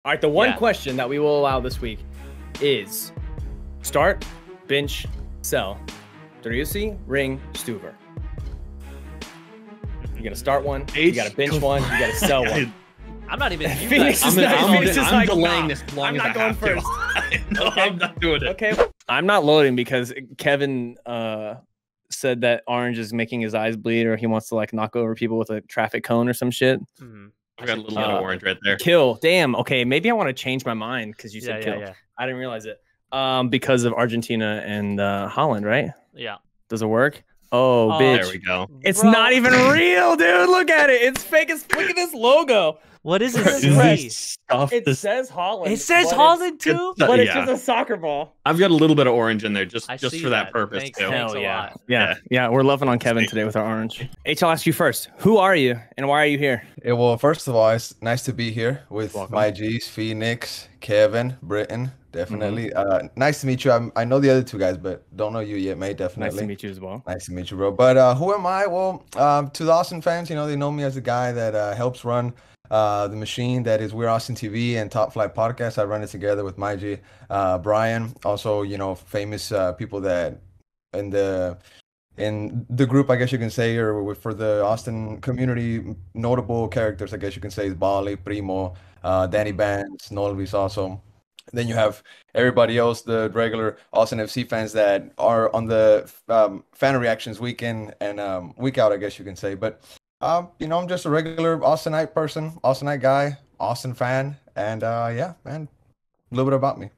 All right, the one question that we will allow this week is start, bench, sell. Driussi, Ring, Stuver. You gotta start one, you gotta bench one, you gotta sell one. I'm not even. Phoenix is I'm delaying this as long as I have first. to. No, okay. I'm not doing it. Okay, I'm not loading because Kevin said that orange is making his eyes bleed, or he wants to like knock over people with a traffic cone or some shit. I got a little bit of orange right there. Kill. Damn. Okay, maybe I want to change my mind because you said kill. Yeah. I didn't realize it. Because of Argentina and Holland, right? Yeah. Does it work? Oh, bitch. There we go. It's not even real, dude. Look at it. It's fake as look at this logo. What is it say? It says Holland. It says Holland too? But it's just a soccer ball. I've got a little bit of orange in there just for that purpose. Thanks, too. thanks a Yeah. lot. Yeah. We're loving on Kevin today with our orange. H, I'll ask you first. Who are you and why are you here? Yeah, well, first of all, it's nice to be here with my G's, Phoenix, Kevin, Britton. Definitely. Nice to meet you. I know the other two guys, but don't know you yet, mate. Definitely. Nice to meet you as well. Nice to meet you, bro. But who am I? Well, to the Austin fans, you know, they know me as a guy that helps run the machine that is We're Austin TV and Top Flight Podcast. I run it together with my G, Brian. Also, you know, famous people that in the group, I guess you can say, or for the Austin community, notable characters, I guess you can say, is Bali, Primo, Danny Bands, Nolvis also. Then you have everybody else, the regular Austin FC fans that are on the fan reactions week in and week out, I guess you can say. But, you know, I'm just a regular Austinite person, Austinite guy, Austin fan. And yeah, man, a little bit about me.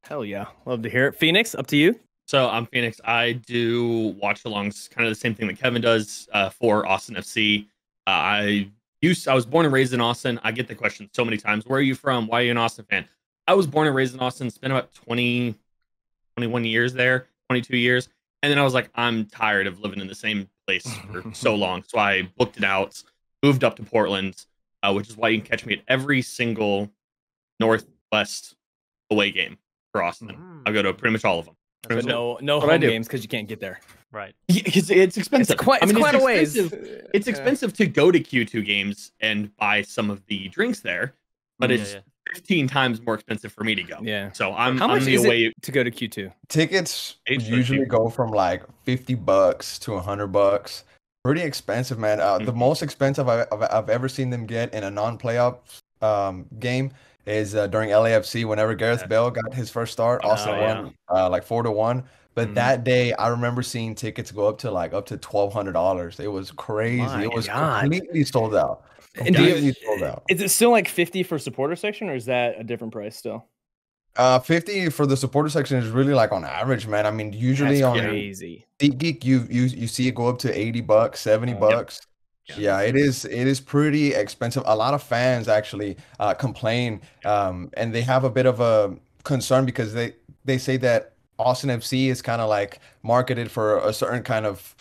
Hell yeah. Love to hear it. Phoenix, up to you. So I'm Phoenix. I do watch alongs, kind of the same thing that Kevin does for Austin FC. I was born and raised in Austin. I get the question so many times. Where are you from? Why are you an Austin fan? I was born and raised in Austin, spent about 21 years there, 22 years. And then I was like, I'm tired of living in the same place for so long. So I booked it out, moved up to Portland, which is why you can catch me at every single Northwest away game for Austin. I'll go to pretty much all of them. No home games because you can't get there. Right. Because it's expensive. It's quite a ways. It's expensive to go to Q2 games and buy some of the drinks there, but it's 15 times more expensive for me to go. Yeah. So how much is it to go to Q2? Tickets usually go from like $50 to $100. Pretty expensive, man. The most expensive I've ever seen them get in a non-playoff game is during LAFC whenever Gareth Bale got his first start. Austin won like 4-1. But that day, I remember seeing tickets go up to $1,200. It was crazy. It was completely sold out. And is it still like 50 for supporter section, or is that a different price still? 50 for the supporter section is really like on average, man. I mean, usually on SeatGeek, you see it go up to $80, $70. Yeah, it is pretty expensive. A lot of fans actually complain, and they have a bit of a concern because they say that Austin FC is kind of like marketed for a certain kind of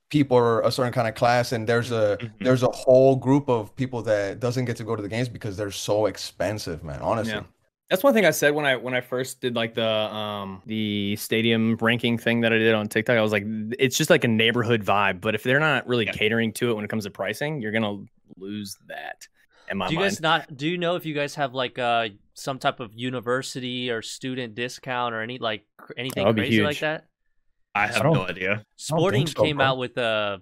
people or a certain kind of class, and there's a whole group of people that doesn't get to go to the games because they're so expensive, man. Honestly, that's one thing I said when I first did like the stadium ranking thing that I did on TikTok. I was like, it's just like a neighborhood vibe, but if they're not really catering to it when it comes to pricing, you're gonna lose that. Do you know if you guys have like some type of university or student discount or anything crazy like that? I have no idea. Sporting came out with I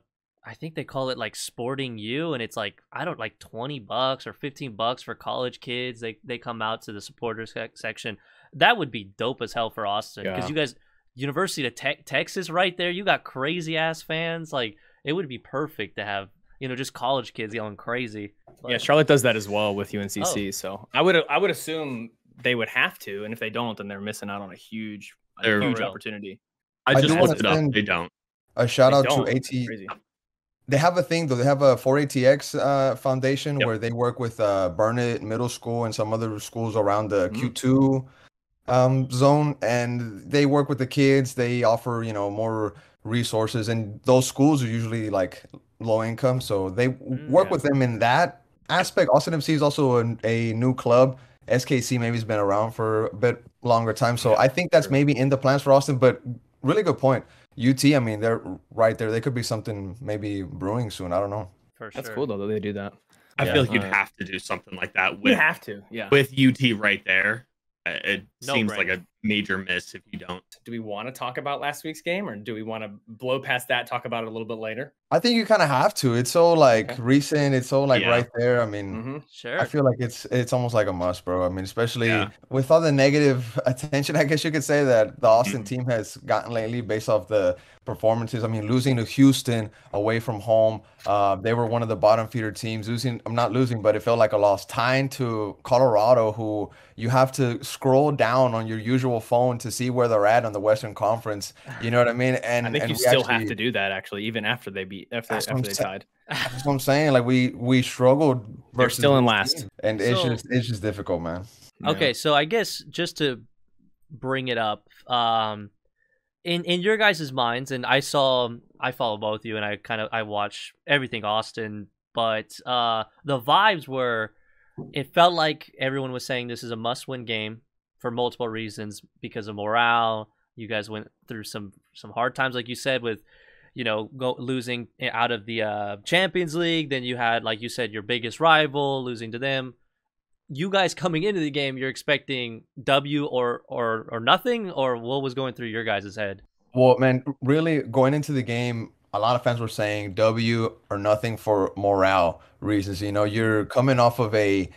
think they call it like Sporting U, and it's like $20 or $15 for college kids. They come out to the supporters section. That would be dope as hell for Austin because you guys, University of Texas, right there. You got crazy ass fans. Like it would be perfect to have just college kids going crazy. But, yeah, Charlotte does that as well with UNCC. So I would assume they would have to, and if they don't, then they're missing out on a huge opportunity. I just looked it up. They don't. A shout out to AT. They have a thing though. They have a 4ATX foundation where they work with Burnett Middle School and some other schools around the Q2 zone, and they work with the kids. They offer more resources, and those schools are usually like low income, so they work with them in that aspect. Austin FC is also a new club. SKC maybe has been around for a bit longer time, so I think that's maybe in the plans for Austin. But really good point. UT, I mean, they're right there. They could be something maybe brewing soon. I don't know. For sure. That's cool though that they do that. I feel like you'd have to do something like that. You have to, yeah. With UT right there, it seems brainer. like a major miss if you don't. Do we want to talk about last week's game, or do we want to blow past that, talk about it a little bit later? I think you kind of have to. It's so like recent. It's so like right there. I mean, sure. I feel like it's almost like a must, bro. I mean, especially with all the negative attention, I guess you could say, that the Austin team has gotten lately based off the performances. I mean, losing to Houston away from home. They were one of the bottom feeder teams. I'm not losing, but it felt like a loss. Tying to Colorado, who you have to scroll down on your usual phone to see where they're at on the Western Conference. You know what I mean? And I think you still have to do that, actually, even after they after they tied. That's what I'm saying. Like we struggled. They're still in last, and it's just difficult, man. Okay, so I guess just to bring it up, in your guys' minds, and I follow both of you, and I watch everything Austin, but the vibes were, it felt like everyone was saying this is a must-win game for multiple reasons because of morale. You guys went through some hard times, like you said, with losing out of the Champions League. Then you had, like you said, your biggest rival, losing to them. You guys coming into the game, you're expecting W or nothing, or what was going through your guys' head? Well, man, really going into the game, a lot of fans were saying W or nothing for morale reasons. You're coming off of a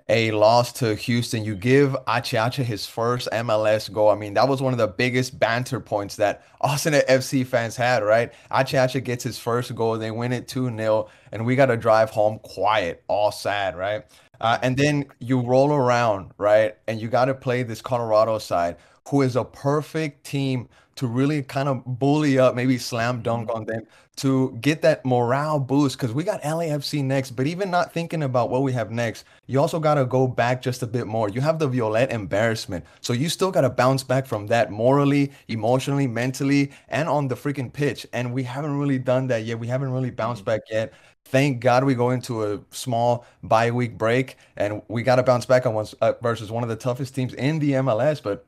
loss to Houston. You give XGBritton his first MLS goal. I mean, that was one of the biggest banter points that Austin FC fans had, right? XGBritton gets his first goal. They win it 2-0, and we got to drive home quiet, all sad, right? And then you roll around, right? And you got to play this Colorado side, who is a perfect team to really kind of bully up, maybe slam dunk on them, to get that morale boost, because we got LAFC next. But even not thinking about what we have next, you also got to go back just a bit more. You have the Violette embarrassment, so you still got to bounce back from that morally, emotionally, mentally, and on the freaking pitch. And we haven't really done that yet. We haven't really bounced back yet. Thank God we go into a small bye-week break, and we got to bounce back on versus one of the toughest teams in the MLS. But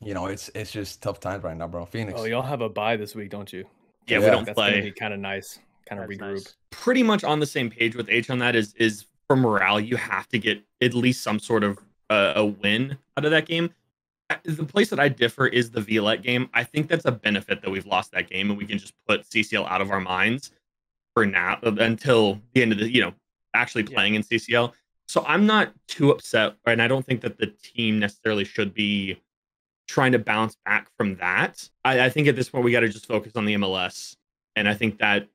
it's just tough times right now, bro. Phoenix. Oh, y'all have a bye this week, don't you? Yeah, we don't That's play. Gonna be kind of nice, kind of regroup. Nice. Pretty much on the same page with H on that is for morale, you have to get at least some sort of a win out of that game. The place that I differ is the Violette game. I think that's a benefit that we've lost that game, and we can just put CCL out of our minds for now until the end of the actually playing in CCL. So I'm not too upset, and I don't think that the team necessarily should be trying to bounce back from that. I think at this point we got to just focus on the MLS, and I think that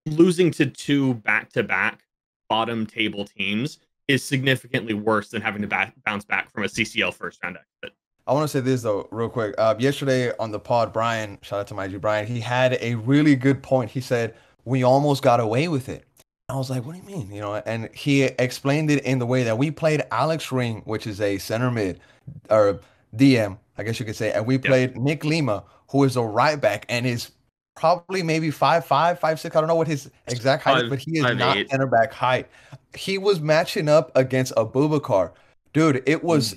losing to two back-to-back bottom table teams is significantly worse than having to bounce back from a CCL first round exit. I want to say this though, real quick. Yesterday on the pod, Brian, shout out to my G Brian, he had a really good point. He said we almost got away with it. I was like, what do you mean? And he explained it in the way that we played Alex Ring, which is a center mid or DM, I guess you could say, and we played Nick Lima, who is a right back and is probably maybe 5'5", 5'6". I don't know what his exact height is, but he is not center back height. He was matching up against Abubakar. Dude, it was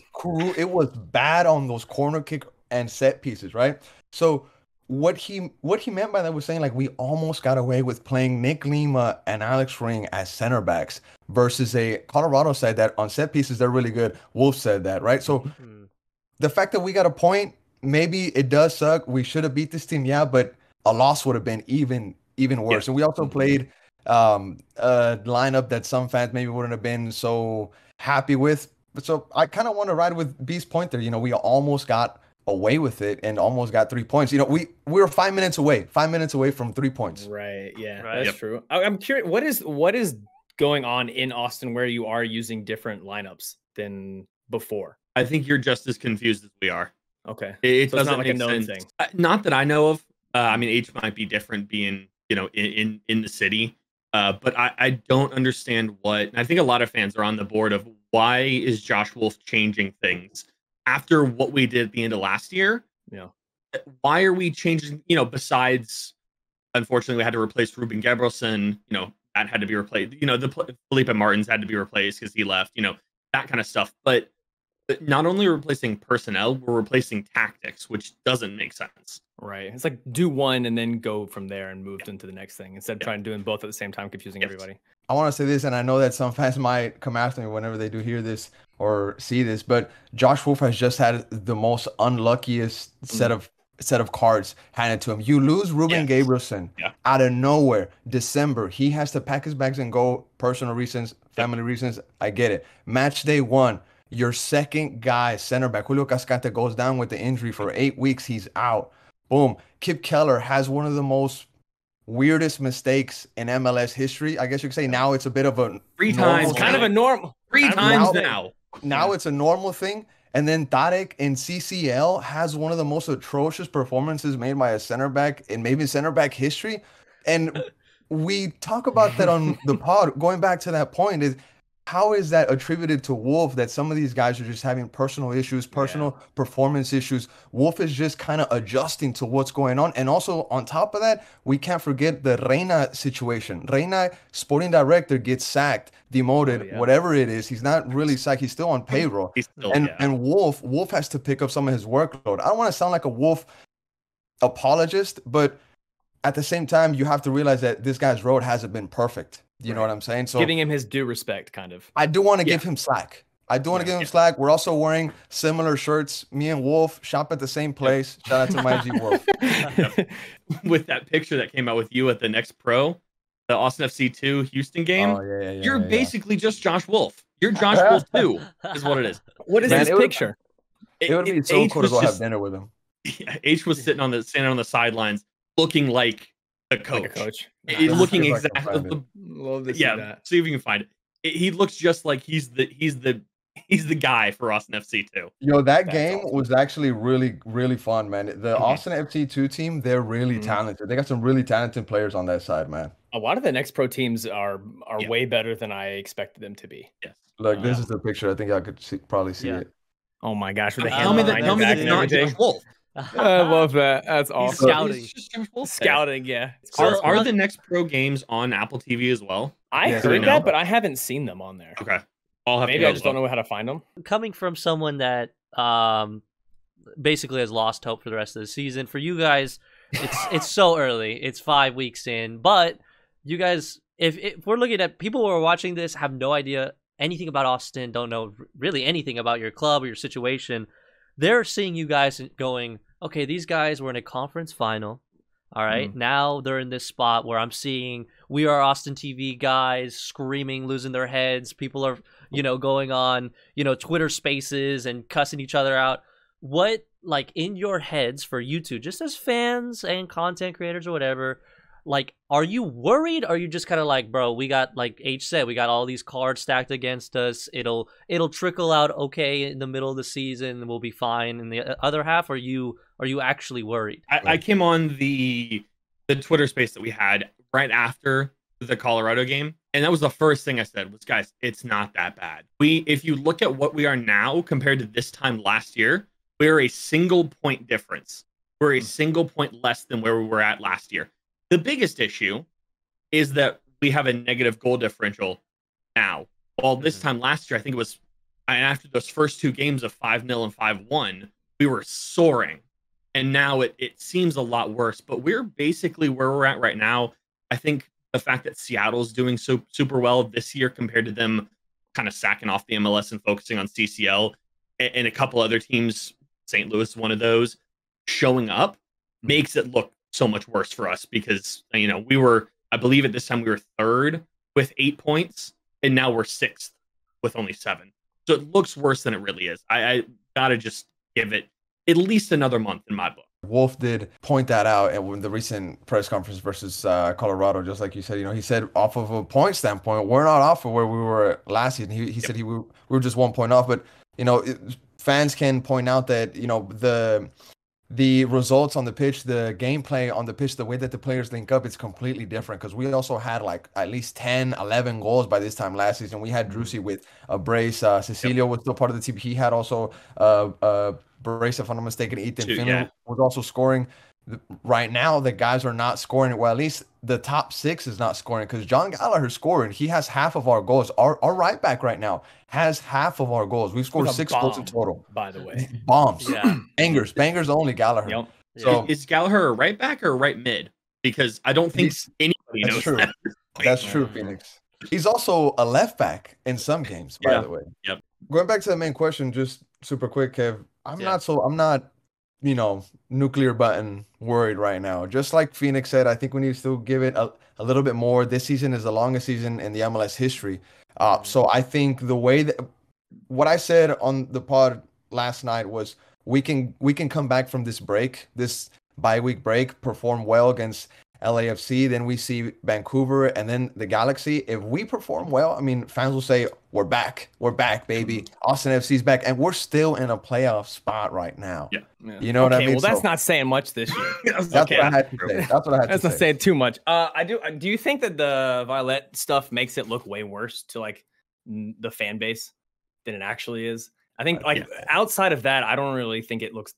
it was bad on those corner kick and set pieces, right? So what he meant by that was saying, like, we almost got away with playing Nick Lima and Alex Ring as center backs versus a Colorado side that on set pieces they're really good. Wolf said that, right? So the fact that we got a point, maybe it does suck. We should have beat this team, yeah, but a loss would have been even worse. And we also played a lineup that some fans maybe wouldn't have been so happy with. But so I kind of want to ride with B's point there. We almost got away with it and almost got 3 points. We were 5 minutes away from 3 points. Right. Yeah, Right. that's true. I'm curious, what is going on in Austin where you are using different lineups than before? I think you're just as confused as we are. Okay. It So it's doesn't not like a make known sense. thing. Not that I know of. I mean, H might be different being, in the city. But I don't understand what, and I think a lot of fans are on the board of why is Josh Wolf changing things after what we did at the end of last year? Yeah. Why are we changing, besides, unfortunately, we had to replace Ruben Gabrielson, that had to be replaced. The Felipe Martins had to be replaced because he left, that kind of stuff. But But not only replacing personnel, we're replacing tactics, which doesn't make sense. Right. It's like do one and then go from there and move into the next thing instead of trying to doing both at the same time, confusing everybody. I want to say this, and I know that some fans might come after me whenever they do hear this or see this, but Josh Wolf has just had the most unluckiest set of cards handed to him. You lose Ruben Gabrielson out of nowhere, December. He has to pack his bags and go, personal reasons, family reasons. I get it. Match day 1. Your second guy, center back, Julio Cascante, goes down with the injury for 8 weeks. He's out. Boom. Kip Keller has one of the most weirdest mistakes in MLS history. I guess you could say now it's a bit of a 3 times. Kind of a normal. 3 times now. Now it's a normal thing. And then Tarek in CCL has one of the most atrocious performances made by a center back in maybe center back history. And we talk about that on the pod. Going back to that point is, how is that attributed to Wolf, that some of these guys are just having personal issues, personal performance issues? Wolf is just kind of adjusting to what's going on. And also on top of that, we can't forget the Reina situation. Reina, sporting director, gets sacked, demoted, whatever it is. He's not really sacked. He's still on payroll. He's still, and Wolf has to pick up some of his workload. I don't want to sound like a Wolf apologist, but at the same time, you have to realize that this guy's road hasn't been perfect. You know what I'm saying? So giving him his due respect, kind of. I do want to give him slack. I do want to give him slack. We're also wearing similar shirts. Me and Wolf shop at the same place. Shout out to my G Wolf. With that picture that came out with you at the Next Pro, the Austin FC 2 Houston game, you're basically just Josh Wolf. You're Josh Wolf 2, is what it is. What is this picture? It would be so cool to go have dinner with him. Yeah, H was standing on the sidelines, looking like a coach. Like a coach. Looking exactly. Love to see that. See if you can find it. He looks just like he's the guy for Austin FC 2. Yo, that game was actually really, really fun, man. The Austin FC 2 team, they're really talented. They got some really talented players on that side, man. A lot of the Next Pro teams are way better than I expected them to be. Yes. Look, this is the picture. I think y'all could probably see it. Oh my gosh, with the Tell me that's not Josh Wolf. I love that. That's awesome. Scouting. Yeah. Are the Next Pro games on Apple TV as well? I heard that, but I haven't seen them on there. Okay. Maybe I just don't know how to find them. Coming from someone that basically has lost hope for the rest of the season, for you guys, it's so early. It's 5 weeks in, but you guys, if we're looking at people who are watching this, have no idea anything about Austin, don't know really anything about your club or your situation, they're seeing you guys going, okay, these guys were in a conference final. All right. Now they're in this spot where I'm seeing We Are Austin TV guys screaming, losing their heads. People are, going on, Twitter spaces and cussing each other out. What, like, in your heads for you two, just as fans and content creators or whatever, like, are you worried? Or are you just kind of like, bro, we got, like H said, we got all these cards stacked against us. It'll trickle out okay in the middle of the season and we'll be fine. In the other half, are you actually worried? I came on the Twitter space that we had right after the Colorado game, and that was the first thing I said was, guys, it's not that bad. If you look at what we are now compared to this time last year, we're a single point difference. We're a single point less than where we were at last year. The biggest issue is that we have a negative goal differential now. Well, this time last year, I think it was after those first 2 games of 5-0 and 5-1, we were soaring. And now it seems a lot worse. But we're basically where we're at right now. I think the fact that Seattle's doing so super well this year compared to them kind of sacking off the MLS and focusing on CCL, and a couple other teams, St. Louis, one of those, showing up, makes it look so much worse for us because, we were, I believe at this time we were 3rd with 8 points, and now we're 6th with only 7. So it looks worse than it really is. I gotta just give it at least another month in my book. Wolf did point that out in the recent press conference versus Colorado, just like you said. He said off of a point standpoint, we're not off of where we were last season. He said we were just 1 point off, but fans can point out that the results on the pitch, the gameplay on the pitch, the way that the players link up, it's completely different because we also had like at least 10, 11 goals by this time last season. We had Drusy with a brace. Cecilio was still part of the team. He had also brace, if I'm not mistaken. Ethan Finley was also scoring. right now the guys are not scoring. Well, at least the top six is not scoring because John Gallagher's scoring. He has half of our goals. Our right back right now has half of our goals. We've scored 6 goals in total. By the way, bombs, Yeah. bangers only Gallagher. Yep. So Is Gallagher a right back or a right mid? Because I don't think anybody knows true. that. That's true, Phoenix. He's also a left back in some games, by the way. Yep. Going back to the main question, just super quick, Kev. I'm not, nuclear button worried right now. Just like Phoenix said, I think we need to still give it a little bit more. This season is the longest season in the MLS history. So I think the way that what I said on the pod last night was we can come back from this break, this bye-week break, perform well against LAFC, then we see Vancouver and then the Galaxy. If we perform well, I mean, fans will say, we're back, baby. Austin FC's back, and we're still in a playoff spot right now. Yeah. You know what I mean? Well, that's not saying much this year. That's what I had to say. That's what I had to say. That's not saying too much. Do you think that the Violette stuff makes it look way worse to like the fan base than it actually is? I think outside of that, I don't really think it looks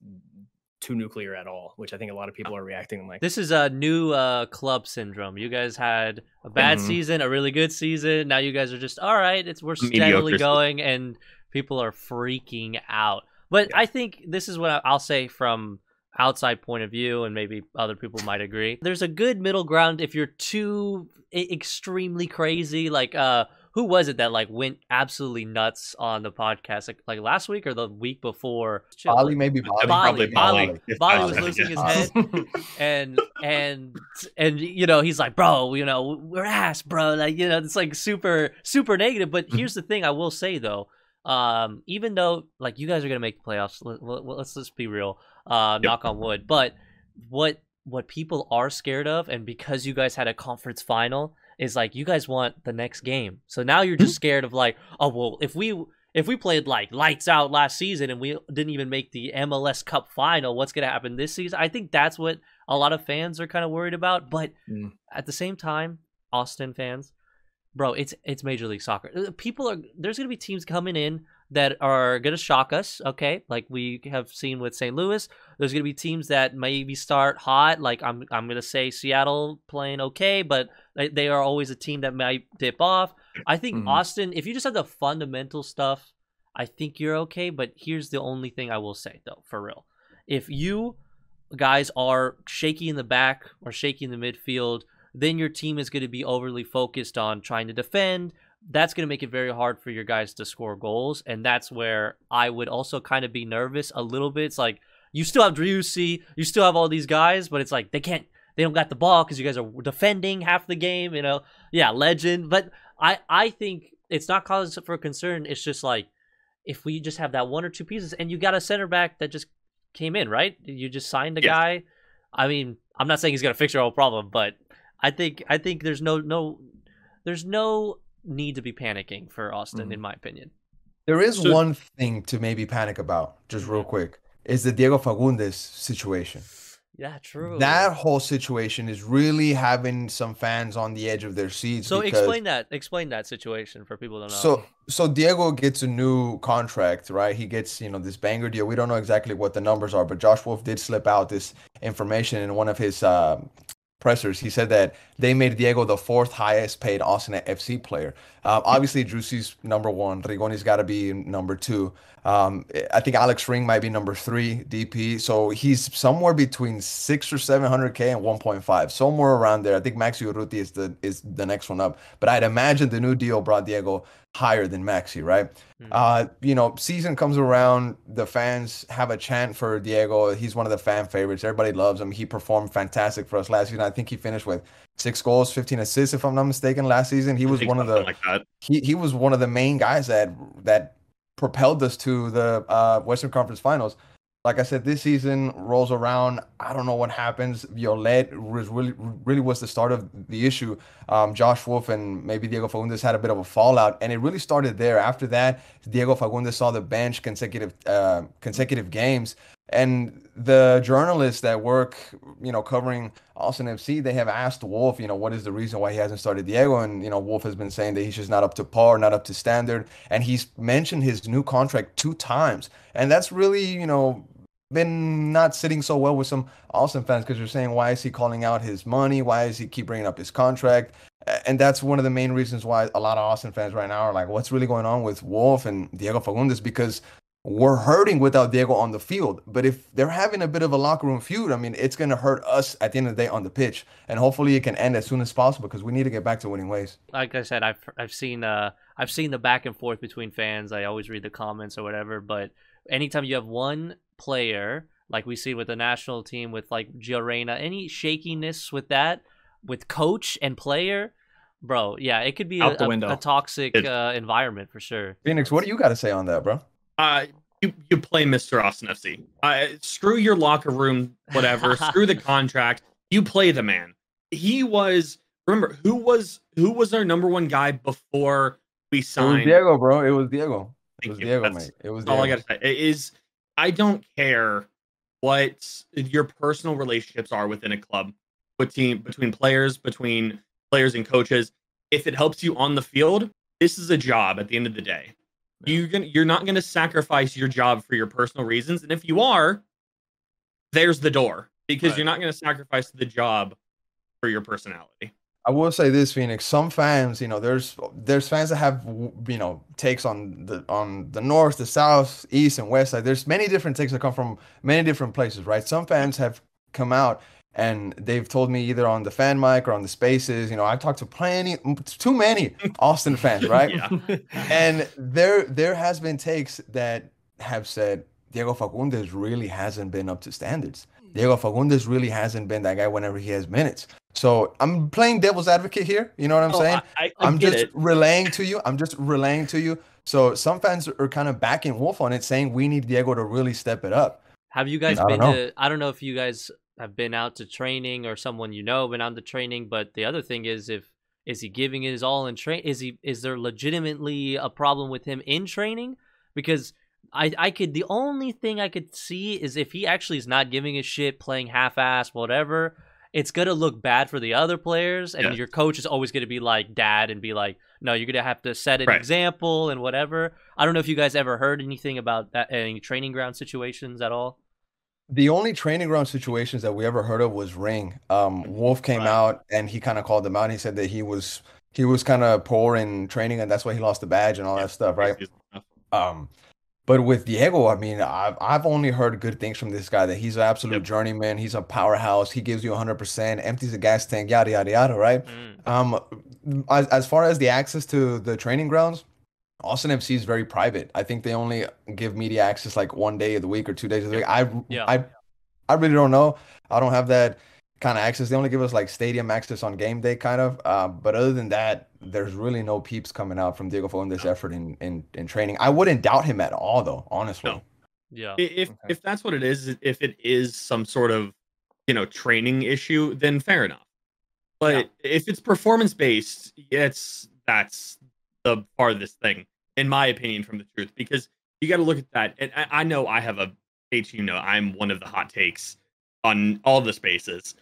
too nuclear at all, which I think a lot of people are reacting like. This is a new club syndrome. You guys had a bad season, a really good season. Now you guys are just all right. We're steadily going, and people are freaking out. But I think this is what I'll say from outside point of view, and maybe other people might agree. There's a good middle ground if you're too extremely crazy, like who was it that like went absolutely nuts on the podcast like last week or the week before? Bali, maybe Bali. Bali was losing his head, and he's like, bro, we're ass, bro, like it's like super negative. But here's the thing, I will say though, even though like you guys are gonna make the playoffs, let's be real, knock on wood. But what people are scared of, and because you guys had a conference final, is like you guys want the next game. So now you're just scared of like, oh well, if we played like lights out last season and we didn't even make the MLS Cup final, what's gonna happen this season? I think that's what a lot of fans are kind of worried about. But at the same time, Austin fans, bro, it's Major League Soccer. There's gonna be teams coming in that are gonna shock us, okay? Like we have seen with St. Louis. There's gonna be teams that maybe start hot. Like I'm gonna say Seattle playing okay, but they are always a team that might dip off. I think Austin, if you just have the fundamental stuff, I think you're okay. But here's the only thing I will say though, for real. If you guys are shaky in the back or shaky in the midfield, then your team is going to be overly focused on trying to defend. That's going to make it very hard for your guys to score goals. And that's where I would also kind of be nervous a little bit. It's like, you still have Driussi, you still have all these guys, but it's like, they don't got the ball because you guys are defending half the game, legend. But I think it's not cause for concern. It's just like, if we just have that one or two pieces, and you got a center back that just came in, right? You just signed a guy. I mean, I'm not saying he's going to fix your whole problem, but I think there's no need to be panicking for Austin, in my opinion. There is one thing to maybe panic about, just real quick, is the Diego Fagúndez situation. Yeah, true. That whole situation is really having some fans on the edge of their seats. So explain that situation for people who don't know. So Diego gets a new contract, right? He gets, this banger deal. We don't know exactly what the numbers are, but Josh Wolf did slip out this information in one of his pressers. He said that they made Diego the 4th highest paid Austin FC player. Obviously, Driussi's number 1. Rigoni's got to be number 2. I think Alex Ring might be number 3 DP. So he's somewhere between 600K or 700K and 1.5, somewhere around there. I think Maxi Urruti is the next one up. But I'd imagine the new deal brought Diego higher than Maxi, right? Season comes around, the fans have a chant for Diego. He's one of the fan favorites. Everybody loves him. He performed fantastic for us last season. I think he finished with 6 goals, 15 assists, if I'm not mistaken, last season. He was one of the he was one of the main guys that propelled us to the Western Conference Finals. Like I said, this season rolls around. I don't know what happens. Violette was really was the start of the issue. Josh Wolf and maybe Diego Fagúndez had a bit of a fallout, and it really started there. After that, Diego Fagúndez saw the bench consecutive games, and the journalists that work, covering Austin FC, they have asked Wolf, what is the reason why he hasn't started Diego, and Wolf has been saying that he's just not up to par, not up to standard, and he's mentioned his new contract 2 times, and that's really, been not sitting so well with some Austin fans because you're saying, why is he calling out his money? Why is he keep bringing up his contract? And that's one of the main reasons why a lot of Austin fans right now are like, what's really going on with Wolf and Diego Fagúndez? Because we're hurting without Diego on the field. But if they're having a bit of a locker room feud, I mean, it's going to hurt us at the end of the day on the pitch. And hopefully it can end as soon as possible because we need to get back to winning ways. Like I said, I've seen the back and forth between fans. I always read the comments or whatever. But anytime you have one player, like we see with the national team with like Gio Reyna, any shakiness with that, with coach and player, bro, yeah, it could be a toxic environment for sure. Phoenix, what do you got to say on that, bro? You play Mr. Austin FC. Screw your locker room, whatever. Screw the contract. You play the man. He was. Remember who was our number one guy before we signed? It was Diego, bro. It was Diego. Thank it was you. Diego, That's mate. It was all Diego. I gotta say. It is. I don't care what your personal relationships are within a club, between players and coaches. If it helps you on the field, this is a job at the end of the day. You're not gonna sacrifice your job for your personal reasons, and if you are, there's the door, because you're not gonna sacrifice the job for your personality. I will say this, Phoenix. Some fans, there's fans that have, takes on the north, the south, east, and west side. There's many different takes that come from many different places, right? Some fans have come out and they've told me either on the fan mic or on the spaces. I've talked to too many Austin fans, right? Yeah. And there has been takes that have said Diego Fagúndez really hasn't been up to standards. Diego Fagúndez really hasn't been that guy whenever he has minutes. So I'm playing devil's advocate here. You know what I'm saying? I'm just relaying to you. So some fans are kind of backing Wolf on it, saying we need Diego to really step it up. Have you guys been to? I don't know if you guys have been out to training or someone been out to training. But the other thing is, is he giving his all in train? Is there legitimately a problem with him in training? Because the only thing I could see is if he actually is not giving a shit, playing half-ass, whatever, it's going to look bad for the other players. And your coach is always going to be like dad and be like, no, you're going to have to set an example and whatever. I don't know if you guys ever heard anything about that, any training ground situations at all. The only training ground situations that we ever heard of was Ring. Wolf came out and he kind of called them out. He said that he was kind of poor in training and that's why he lost the badge and all that stuff, right? But with Diego, I mean, I've only heard good things from this guy, that he's an absolute journeyman. He's a powerhouse. He gives you 100%, empties the gas tank, yada, yada, yada, right? As far as the access to the training grounds, Austin FC is very private. I think they only give media access like 1 day of the week or 2 days of the week. I really don't know. I don't have that kind of access. They only give us like stadium access on game day kind of. But other than that, there's really no peeps coming out from Diego Fagúndez' effort in training. I wouldn't doubt him at all, though, honestly. No. Yeah. If that's what it is, if it is some sort of, training issue, then fair enough. But if it's performance based, that's the farthest thing, in my opinion, from the truth, because you got to look at that. And I know I have I'm one of the hot takes on all the spaces.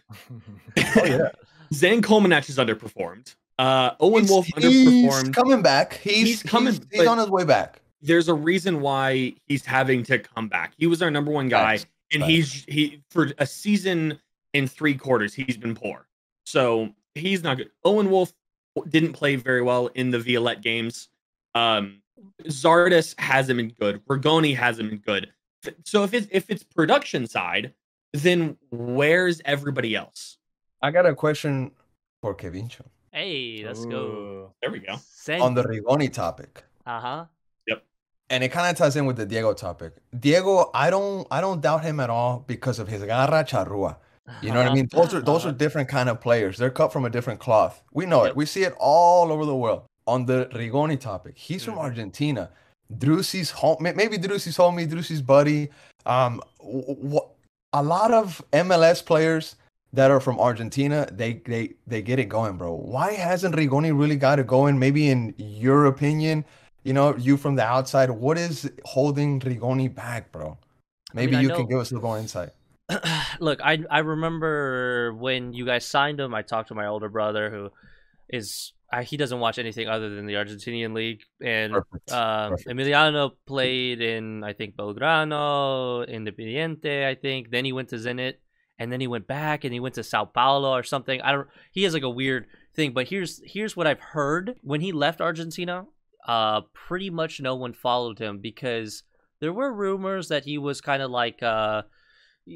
Oh yeah. Zan Komanach is underperformed. Owen Wolf underperformed. He's coming back. He's on his way back. There's a reason why he's having to come back. He was our number one guy, and he for a season in 3 quarters he's been poor. So he's not good. Owen Wolf didn't play very well in the Violette games. Zardes hasn't been good. Rigoni hasn't been good. So if it's production side, then where's everybody else? I got a question for Kevincho. Hey, let's go. There we go. On the Rigoni topic. Yep. And it kind of ties in with the Diego topic. Diego, I don't doubt him at all because of his garra charrua. You know what I mean? Those are different kind of players. They're cut from a different cloth. We know it. We see it all over the world. On the Rigoni topic, he's from Argentina. Drusi's home, maybe Drusi's homie, Drusi's buddy. A lot of MLS players that are from Argentina, they get it going, bro. Why hasn't Rigoni really got it going? Maybe in your opinion, you from the outside, what is holding Rigoni back, bro? Maybe you can give us a little insight. Look, I remember when you guys signed him, I talked to my older brother who he doesn't watch anything other than the Argentinian league. And Perfect. Emiliano played in, I think, Belgrano, Independiente, I think. Then he went to Zenit, and then he went back and he went to Sao Paulo or something. He has like a weird thing, but here's what I've heard. When he left Argentina, pretty much no one followed him because there were rumors that he was kind of like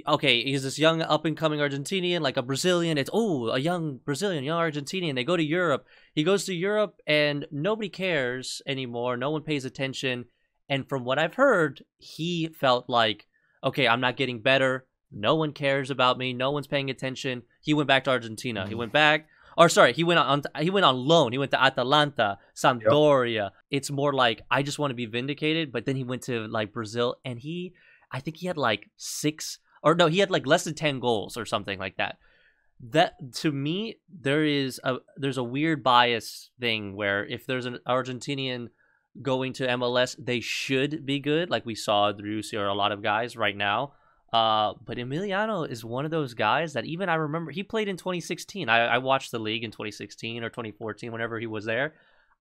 okay, he's this young up-and-coming Argentinian, like a Brazilian. It's, a young Brazilian, young Argentinian. They go to Europe. He goes to Europe, and nobody cares anymore. No one pays attention. And from what I've heard, he felt like, okay, I'm not getting better. No one cares about me. No one's paying attention. He went back to Argentina. He went back. Or sorry, he went on loan. He went to Atalanta, Sampdoria. Yep. It's more like, I just want to be vindicated. But then he went to like Brazil, and I think he had like he had like less than 10 goals or something like that. That, to me, there's a weird bias thing where if there's an Argentinian going to MLS, they should be good, like we saw Driussi or a lot of guys right now. But Emiliano is one of those guys that even I remember he played in 2016. I watched the league in 2016 or 2014, whenever he was there.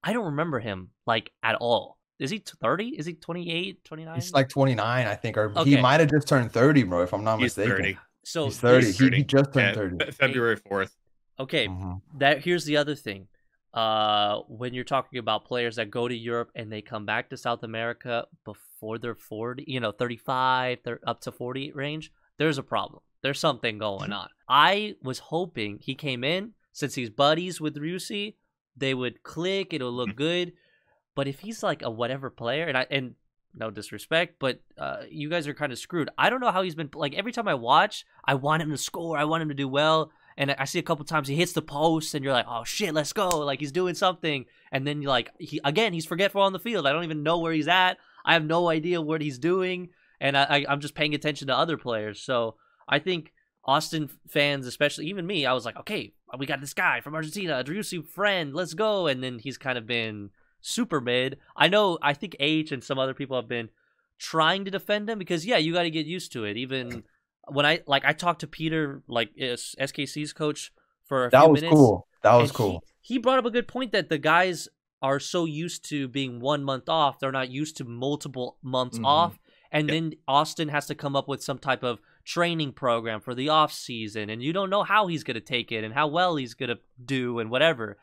I don't remember him like at all. Is he 30? Is he 28, 29? He's like 29, I think, or he might have just turned 30, bro, if I'm not mistaken. 30. So he's 30. He just turned 30. February 4th. Okay, here's the other thing. When you're talking about players that go to Europe and they come back to South America before they're 40, 35, they're up to 40 range, there's a problem. There's something going on. I was hoping he came in, since he's buddies with Driussi, they would click, it'll look good. But if he's like a whatever player, and no disrespect, but you guys are kind of screwed. I don't know how he's been, like, every time I watch, I want him to score, I want him to do well, and I see a couple times he hits the post, and you're like, oh shit, let's go, like he's doing something, and then you're like, he's forgetful on the field. I don't even know where he's at. I have no idea what he's doing, and I'm just paying attention to other players. So I think Austin fans, especially even me, I was like, okay, we got this guy from Argentina, a Driussi friend, let's go, and then he's kind of been super mid. I think H and some other people have been trying to defend him because, you got to get used to it. Even when I talked to Peter, like SKC's coach, for a few minutes. That was cool. He brought up a good point that the guys are so used to being 1 month off. They're not used to multiple months off. And then Austin has to come up with some type of training program for the off season. And you don't know how he's going to take it and how well he's going to do and whatever.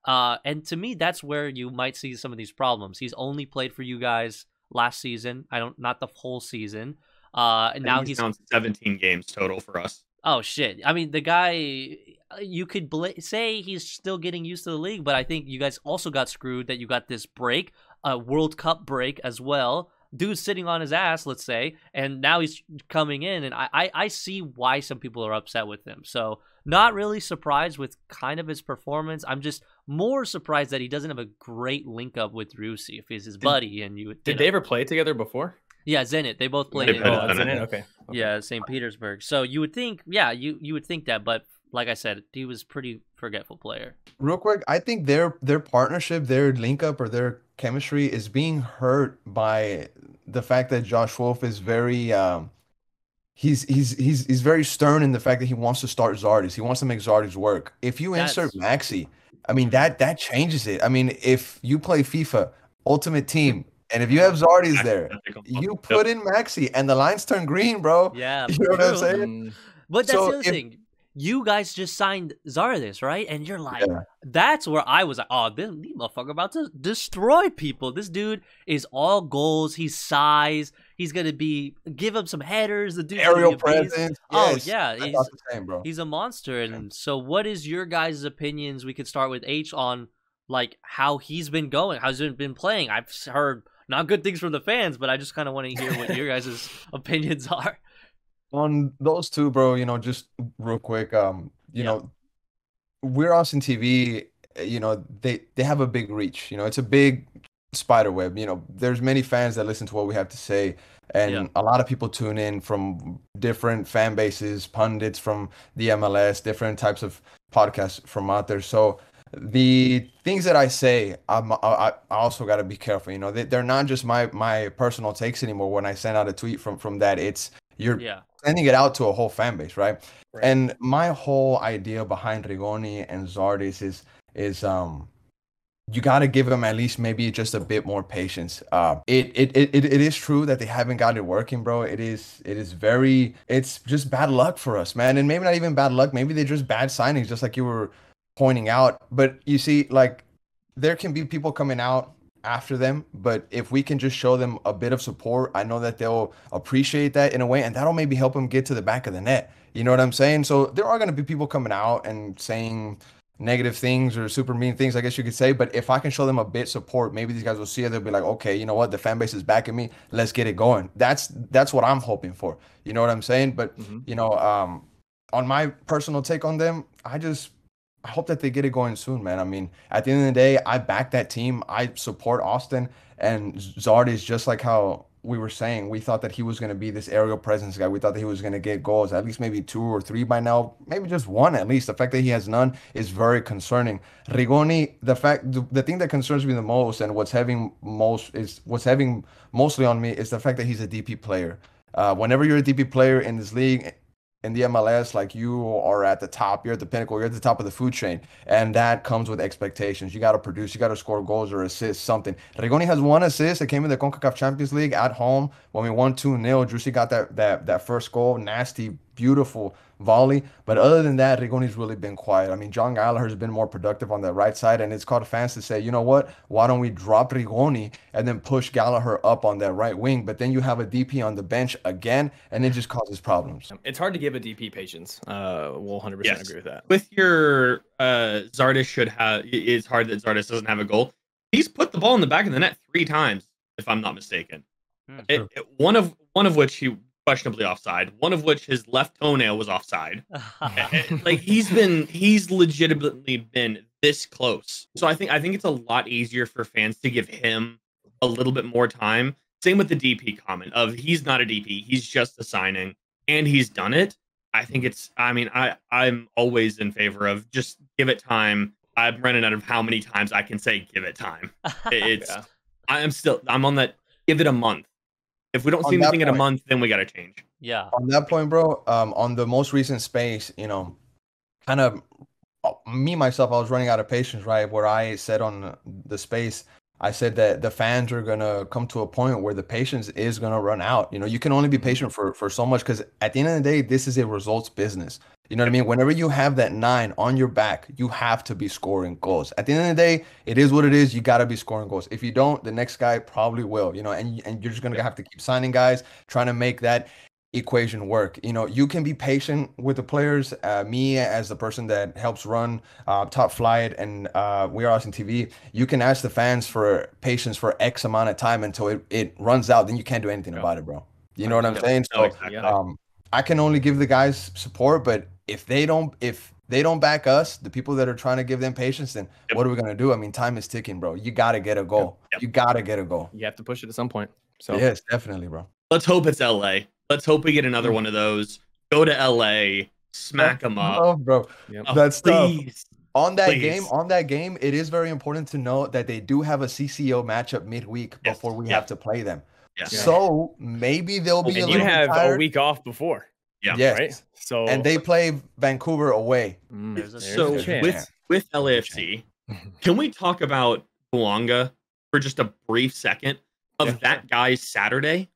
And to me, that's where you might see some of these problems. He's only played for you guys last season. Not the whole season. And now he's down 17 games total for us. Oh shit! I mean, the guy, you could say he's still getting used to the league, but I think you guys also got screwed that you got this break, a World Cup break as well. Dude's sitting on his ass, let's say, and now he's coming in, and I see why some people are upset with him. So not really surprised with kind of his performance. I'm just more surprised that he doesn't have a great link up with Driussi if he's his buddy. And did they ever play together before? Yeah, Zenit. They both played in Zenit. Okay. Yeah, St. Petersburg. So you would think, you would think that, but like I said, he was a pretty forgetful player. Real quick, I think their partnership, their link up, or their chemistry is being hurt by the fact that Josh Wolf is very he's very stern in the fact that he wants to start Zardes. He wants to make Zardes work. If you insert Maxi, I mean that changes it. I mean, if you play FIFA Ultimate Team, and if you have Zardes there, you put in Maxi, and the lines turn green, bro. Yeah, you know what I'm saying? But that's the other thing. You guys just signed Zardes, right? And you're like, that's where I was like, oh, this motherfucker about to destroy people. This dude is all goals. He's size. He's gonna give him some headers. The dude aerial presence. Oh yeah, he's a monster. And so, what is your guys' opinions? We could start with H on like how he's been going, how's he been playing. I've heard not good things from the fans, but I just kind of want to hear what your guys' opinions are. On those two, bro, just real quick, We're Austin TV, they have a big reach, it's a big spider web, there's many fans that listen to what we have to say, and a lot of people tune in from different fan bases, pundits from the MLS, different types of podcasts from out there. So the things that I say, I also got to be careful, they're not just my personal takes anymore. When I send out a tweet from that, it's you're sending it out to a whole fan base, right? And my whole idea behind Rigoni and Zardes is you got to give them at least maybe just a bit more patience. It is true that they haven't got it working, bro. It's just bad luck for us, man. And maybe not even bad luck. Maybe they're just bad signings, just like you were pointing out. But you see, like, there can be people coming out after them, but if we can just show them a bit of support, I know that they'll appreciate that in a way, and that'll maybe help them get to the back of the net. You know what I'm saying? So there are going to be people coming out and saying negative things or super mean things, I guess you could say. But if I can show them a bit support, maybe these guys will see it. They'll be like, okay, you know what? The fan base is backing me. Let's get it going. That's what I'm hoping for. You know what I'm saying? But you know, on my personal take on them, I hope that they get it going soon, man. I mean, at the end of the day, I back that team. I support Austin, and Zard is just like how we were saying. We thought that he was going to be this aerial presence guy. We thought that he was going to get goals, at least maybe 2 or 3 by now, maybe just 1 at least. The fact that he has none is very concerning. Rigoni, the thing that concerns me the most, and what's having mostly on me, is the fact that he's a DP player. Whenever you're a DP player in this league, in the MLS, like, you are at the top, you're at the pinnacle, you're at the top of the food chain, and that comes with expectations. You got to produce, you got to score goals or assists, something. Rigoni has 1 assist. It came in the CONCACAF Champions League at home when we won 2-0. Juicy got that first goal, nasty, beautiful volley. But other than that, Rigoni's really been quiet. I mean, John Gallagher's been more productive on the right side, and it's called fans to say, you know what? Why don't we drop Rigoni and then push Gallagher up on that right wing? But then you have a DP on the bench again, and it just causes problems. It's hard to give a DP patience. We'll 100% agree with that. With your Zardes should have. It's hard that Zardes doesn't have a goal. He's put the ball in the back of the net 3 times, if I'm not mistaken. One of which he questionably offside, one of which his left toenail was offside. Like, he's legitimately been this close. So I think it's a lot easier for fans to give him a little bit more time. Same with the DP comment of he's not a DP, he's just a signing, and he's done it. I think I'm always in favor of just give it time. I'm running out of how many times I can say give it time. I'm on that, give it a month. If we don't see anything in a month, then we got to change. Yeah. On that point, bro, on the most recent space, you know, kind of me, myself, I was running out of patience, right? Where I said on the space, I said that the fans are going to come to a point where the patience is going to run out. You know, you can only be patient for so much, because at the end of the day, this is a results business. You know what I mean? Whenever you have that 9 on your back, you have to be scoring goals. At the end of the day, it is what it is. You got to be scoring goals. If you don't, the next guy probably will, you know, and you're just going to have to keep signing guys, trying to make that equation work. You know, you can be patient with the players. Me, as the person that helps run Top Flight and We Are Austin TV, you can ask the fans for patience for X amount of time until it runs out. Then you can't do anything about it, bro. You know what I'm saying? So I can only give the guys support, but if they don't back us, the people that are trying to give them patience, then what are we gonna do? I mean, time is ticking, bro. You gotta get a goal. You gotta get a goal. You have to push it at some point. So yes, definitely, bro. Let's hope it's LA. Let's hope we get another one of those. Go to LA, smack them up. Oh, bro. Yep. That's please. tough. On that game, it is very important to know that they do have a CCO matchup midweek before we have to play them. Yeah. So maybe they'll be a little bit tired. You have a week off before. Yeah. Yes. Right? So and they play Vancouver away. So with LAFC, can we talk about Bouanga for just a brief second of that guy's Saturday?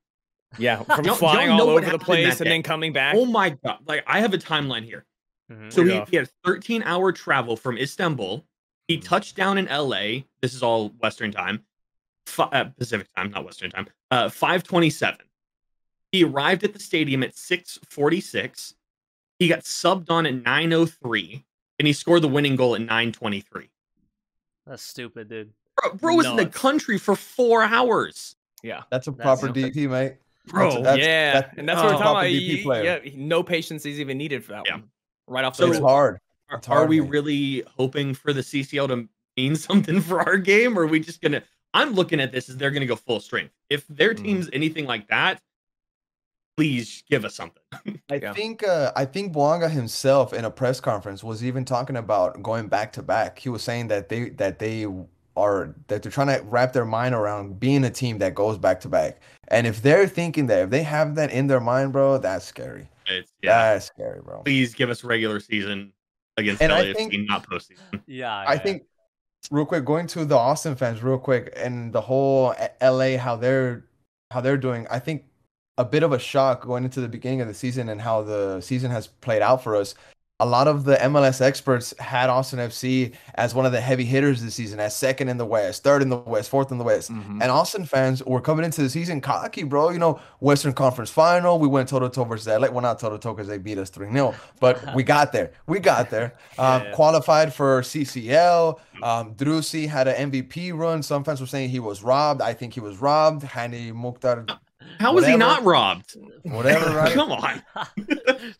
Yeah, from flying all over the place and then coming back. Oh my god! Like, I have a timeline here. So he had a 13-hour travel from Istanbul. He touched down in LA. This is all Western time, Pacific time, not Western time. 5:27. He arrived at the stadium at 6:46. He got subbed on at 9:03, and he scored the winning goal at 9:23. That's stupid, dude. Bro was in the country for 4 hours. Yeah, that's a proper DP, mate. Bro, and that's what we're talking about. No patience is even needed for that one. Right off the bat. It's hard. Are we really hoping for the CCL to mean something for our game, or are we just gonna? I'm looking at this as they're gonna go full strength. If their team's anything like that, please give us something. I think Bouanga himself in a press conference was even talking about going back to back. He was saying that they're trying to wrap their mind around being a team that goes back to back. And if they're thinking that, if they have that in their mind, bro, that's scary. That's scary, bro. Please give us regular season against And I LAFC, think- not postseason. Yeah, I think real quick, going to the Austin fans real quick and the whole LA, how they're doing. I think a bit of a shock going into the beginning of the season and how the season has played out for us. A lot of the MLS experts had Austin FC as one of the heavy hitters this season, as second in the West, third in the West, fourth in the West. Mhm. And Austin fans were coming into the season cocky, bro. You know, Western Conference Final, we went toe-to-toe versus LA. Well, not toe-to-toe because they beat us 3-0, but we got there. We got there. Yeah. Qualified for CCL. Drusi had an MVP run. Some fans were saying he was robbed. I think he was robbed. Hani Mukhtar, How was he Whatever. not robbed? whatever, right? Come on.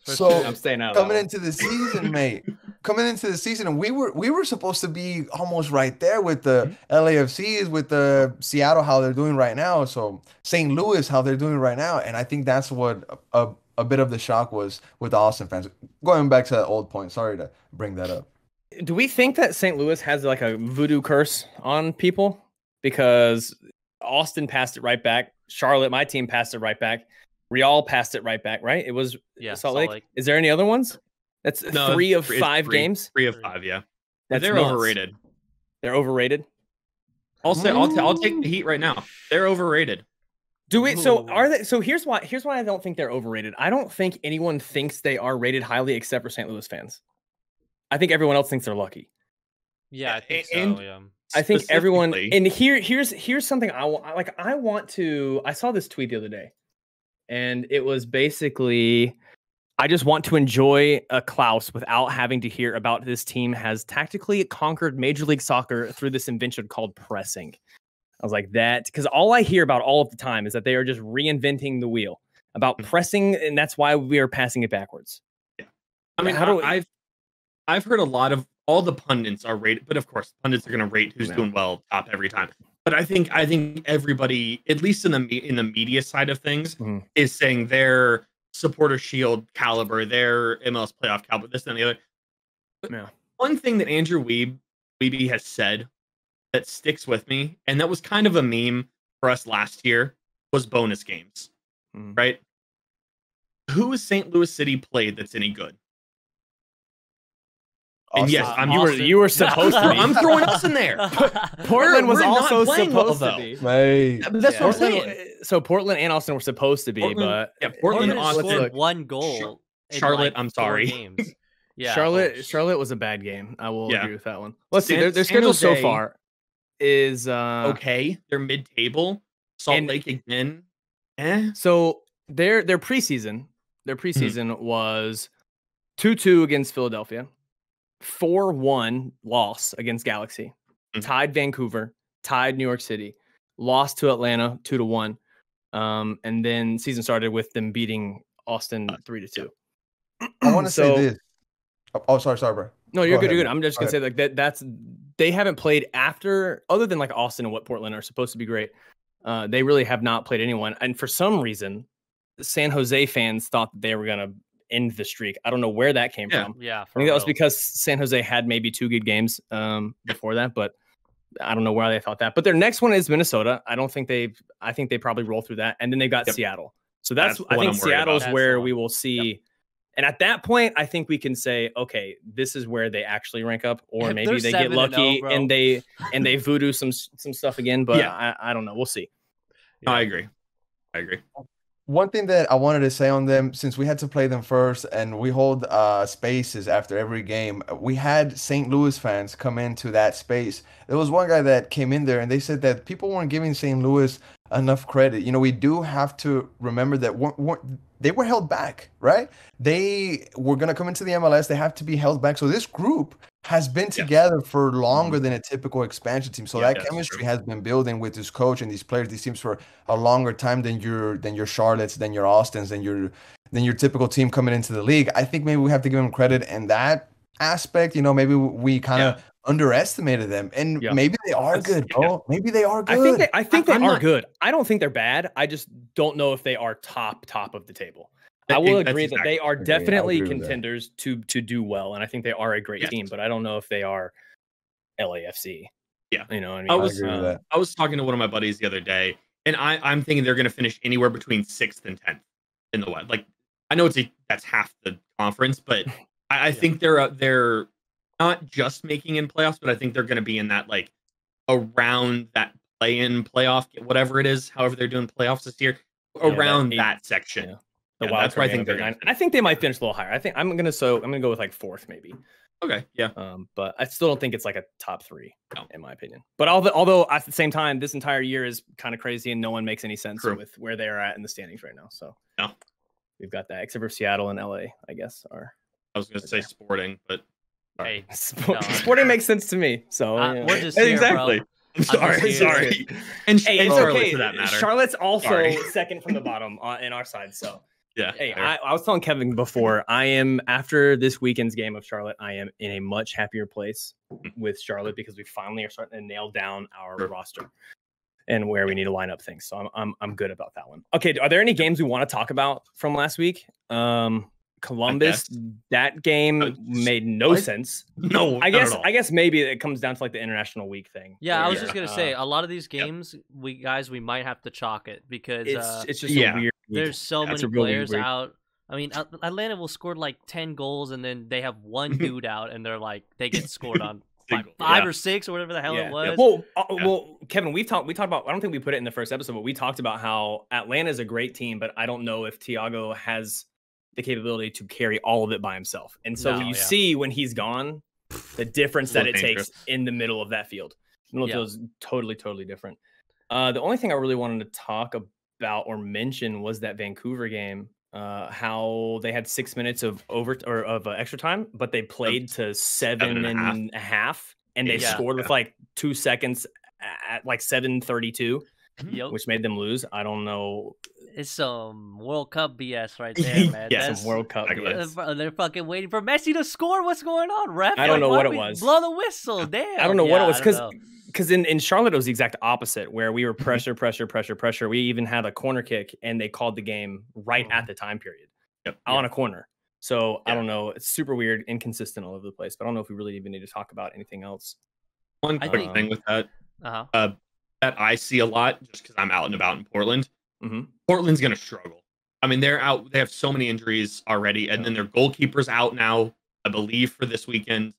So I'm staying out. coming into the season, mate. Coming into the season, and we were supposed to be almost right there with the LAFCs, with the Seattle, how they're doing right now. So St. Louis, how they're doing right now, and I think that's what a bit of the shock was with the Austin fans. Going back to that old point, sorry to bring that up. Do we think that St. Louis has like a voodoo curse on people? Because Austin passed it right back. Charlotte, my team, passed it right back. Real passed it right back, right? It was Salt Lake. Is there any other ones? That's No, 3 of it's 5 games. 3 of 5, yeah. That's They're nuts. overrated. They're overrated. I'll say I'll take the Heat right now. They're overrated. Do we? So Ooh. are they? So here's why I don't think they're overrated. I don't think anyone thinks they are rated highly except for St. Louis fans. I think everyone else thinks they're lucky. Yeah, I think And- so. Yeah. I think everyone. Specifically- And here's something I want. Like I want to. I saw this tweet the other day, and it was basically, I just want to enjoy a Klaus without having to hear about this team has tactically conquered Major League Soccer through this invention called pressing. I was like that because all I hear about all of the time is that they are just reinventing the wheel about pressing, and that's why we are passing it backwards. I mean, How do I've heard a lot of all the pundits are rated, but of course, pundits are going to rate who's Yeah. doing well top every time. But I think everybody, at least in the media side of things, Mhm. is saying their supporter shield caliber, their MLS playoff caliber, this and the other. But Yeah. one thing that Andrew Wiebe has said that sticks with me, and that was kind of a meme for us last year, was bonus games, Mhm. right? Who has St. Louis City played that's any good? And yes, You were supposed to be. I'm throwing us in there. Portland was we're not also playing well, supposed to though. be. Mate. But that's what I'm Portland- saying. So Portland and Austin were supposed to be, Portland- but yeah, Portland, Portland Austin, scored look. one goal. in, Charlotte, like, I'm 4 sorry. games. Yeah, Charlotte was a bad game. I will Yeah. agree with that one. Let's see. San- Their San schedule so Jose- far is okay, they're mid-table. Salt And- Lake again. So their preseason was 2-2 against Philadelphia, 4-1 loss against Galaxy, Mhm. tied Vancouver, tied New York City, lost to Atlanta 2-1, and then season started with them beating Austin 3-2. I want to So- say this. Oh, sorry, bro. No, you're Go good. ahead, You're good. man. I'm just Go gonna say like that's they haven't played after other than like Austin and what Portland are supposed to be great. They really have not played anyone, and for some reason, the San Jose fans thought that they were gonna end the streak. I don't know where that came Yeah. from. Yeah, I for think that was real. because San Jose had maybe 2 good games before that, but I don't know why they thought that. But their next one is Minnesota. I think they probably roll through that, and then they've got Yep. Seattle. So that's That's the I one think I'm worried about. Seattle's That's where the we one. will see. And at that point, I think we can say, okay, this is where they actually rank up, or If maybe they're they get 7-0, lucky bro. and they voodoo some stuff again. But Yeah. I don't know. We'll see. No, I agree. One thing that I wanted to say on them, since we had to play them first and we hold spaces after every game, we had St. Louis fans come into that space. There was one guy that came in there and they said that people weren't giving St. Louis enough credit. You know, we do have to remember that they were held back, right? They were going to come into the MLS. They have to be held back. So this group has been together for longer than a typical expansion team. So Yeah, that that's chemistry true. has been building with this coach and these players, these teams for a longer time than your Charlottes, than your Austins, than your typical team coming into the league. I think maybe we have to give them credit in that aspect. You know, maybe we kind of underestimated them, and Yeah. maybe they are That's- good, bro. Maybe they are good. I think they I'm are not- good. I don't think they're bad. I just don't know if they are top of the table. I That- will that's agree that exactly- they are Agreed. I definitely agree with that. contenders to do well, and I think they are a great Yes. team. But I don't know if they are LAFC. Yeah. You know what I mean? I was- agree with that. I was talking to one of my buddies the other day, and I'm thinking they're going to finish anywhere between 6th and 10th in the West. Like, I know that's half the conference, but I think they're not just making in playoffs, but I think they're going to be in that like around that play-in playoff, whatever it is, however they're doing playoffs this year, around that section. Yeah. The wild that's where I think they're. I think they might finish a little higher. I think I'm gonna go with like 4th maybe. Okay, yeah. But I still don't think it's like a top 3 in my opinion. But although at the same time, this entire year is kind of crazy and no one makes any sense with where they are at in the standings right now. So we've got that, except for Seattle and LA, I guess. I was gonna say Sporting, but hey, Sporting makes sense to me. So we're just here, exactly. Bro. I'm sorry. And hey, it's Charlotte, okay. For that matter. Charlotte's also second from the bottom in our side. So yeah. Hey, I was telling Kevin before, I am after this weekend's game of Charlotte, I am in a much happier place with Charlotte because we finally are starting to nail down our roster and where we need to line up things. So I'm good about that one. Okay, are there any games we want to talk about from last week? Columbus, that game made no sense. No, I guess maybe it comes down to like the international week thing. Yeah, I was just gonna say a lot of these games, we might have to chalk it because it's just a weird. There's so many players out. I mean, Atlanta will score like 10 goals, and then they have one dude out, and they're like they get scored on five or 6 or whatever the hell it was. Well, Kevin, we talked about. I don't think we put it in the first episode, but we talked about how Atlanta is a great team, but I don't know if Thiago has the capability to carry all of it by himself. And so you see when he's gone, the difference that it takes in the middle of that field. The middle of the field is totally different. The only thing I really wanted to talk about or mention was that Vancouver game, how they had 6 minutes of extra time, but they played to 7.5, and they scored with like 2 seconds at like 7:32, which made them lose. I don't know. It's some World Cup BS right there, man. Some World Cup BS. They're fucking waiting for Messi to score. What's going on, ref? I don't know what it was. Blow the whistle. Damn. I don't know what it was because in Charlotte it was the exact opposite, where we were pressure. We even had a corner kick, and they called the game right at the time period on a corner. So I don't know. It's super weird, inconsistent all over the place. But I don't know if we really even need to talk about anything else. One quick thing with that, that I see a lot just because I'm out and about in Portland. Portland's going to struggle. I mean, they're out. They have so many injuries already, and then their goalkeeper's out now, I believe, for this weekend.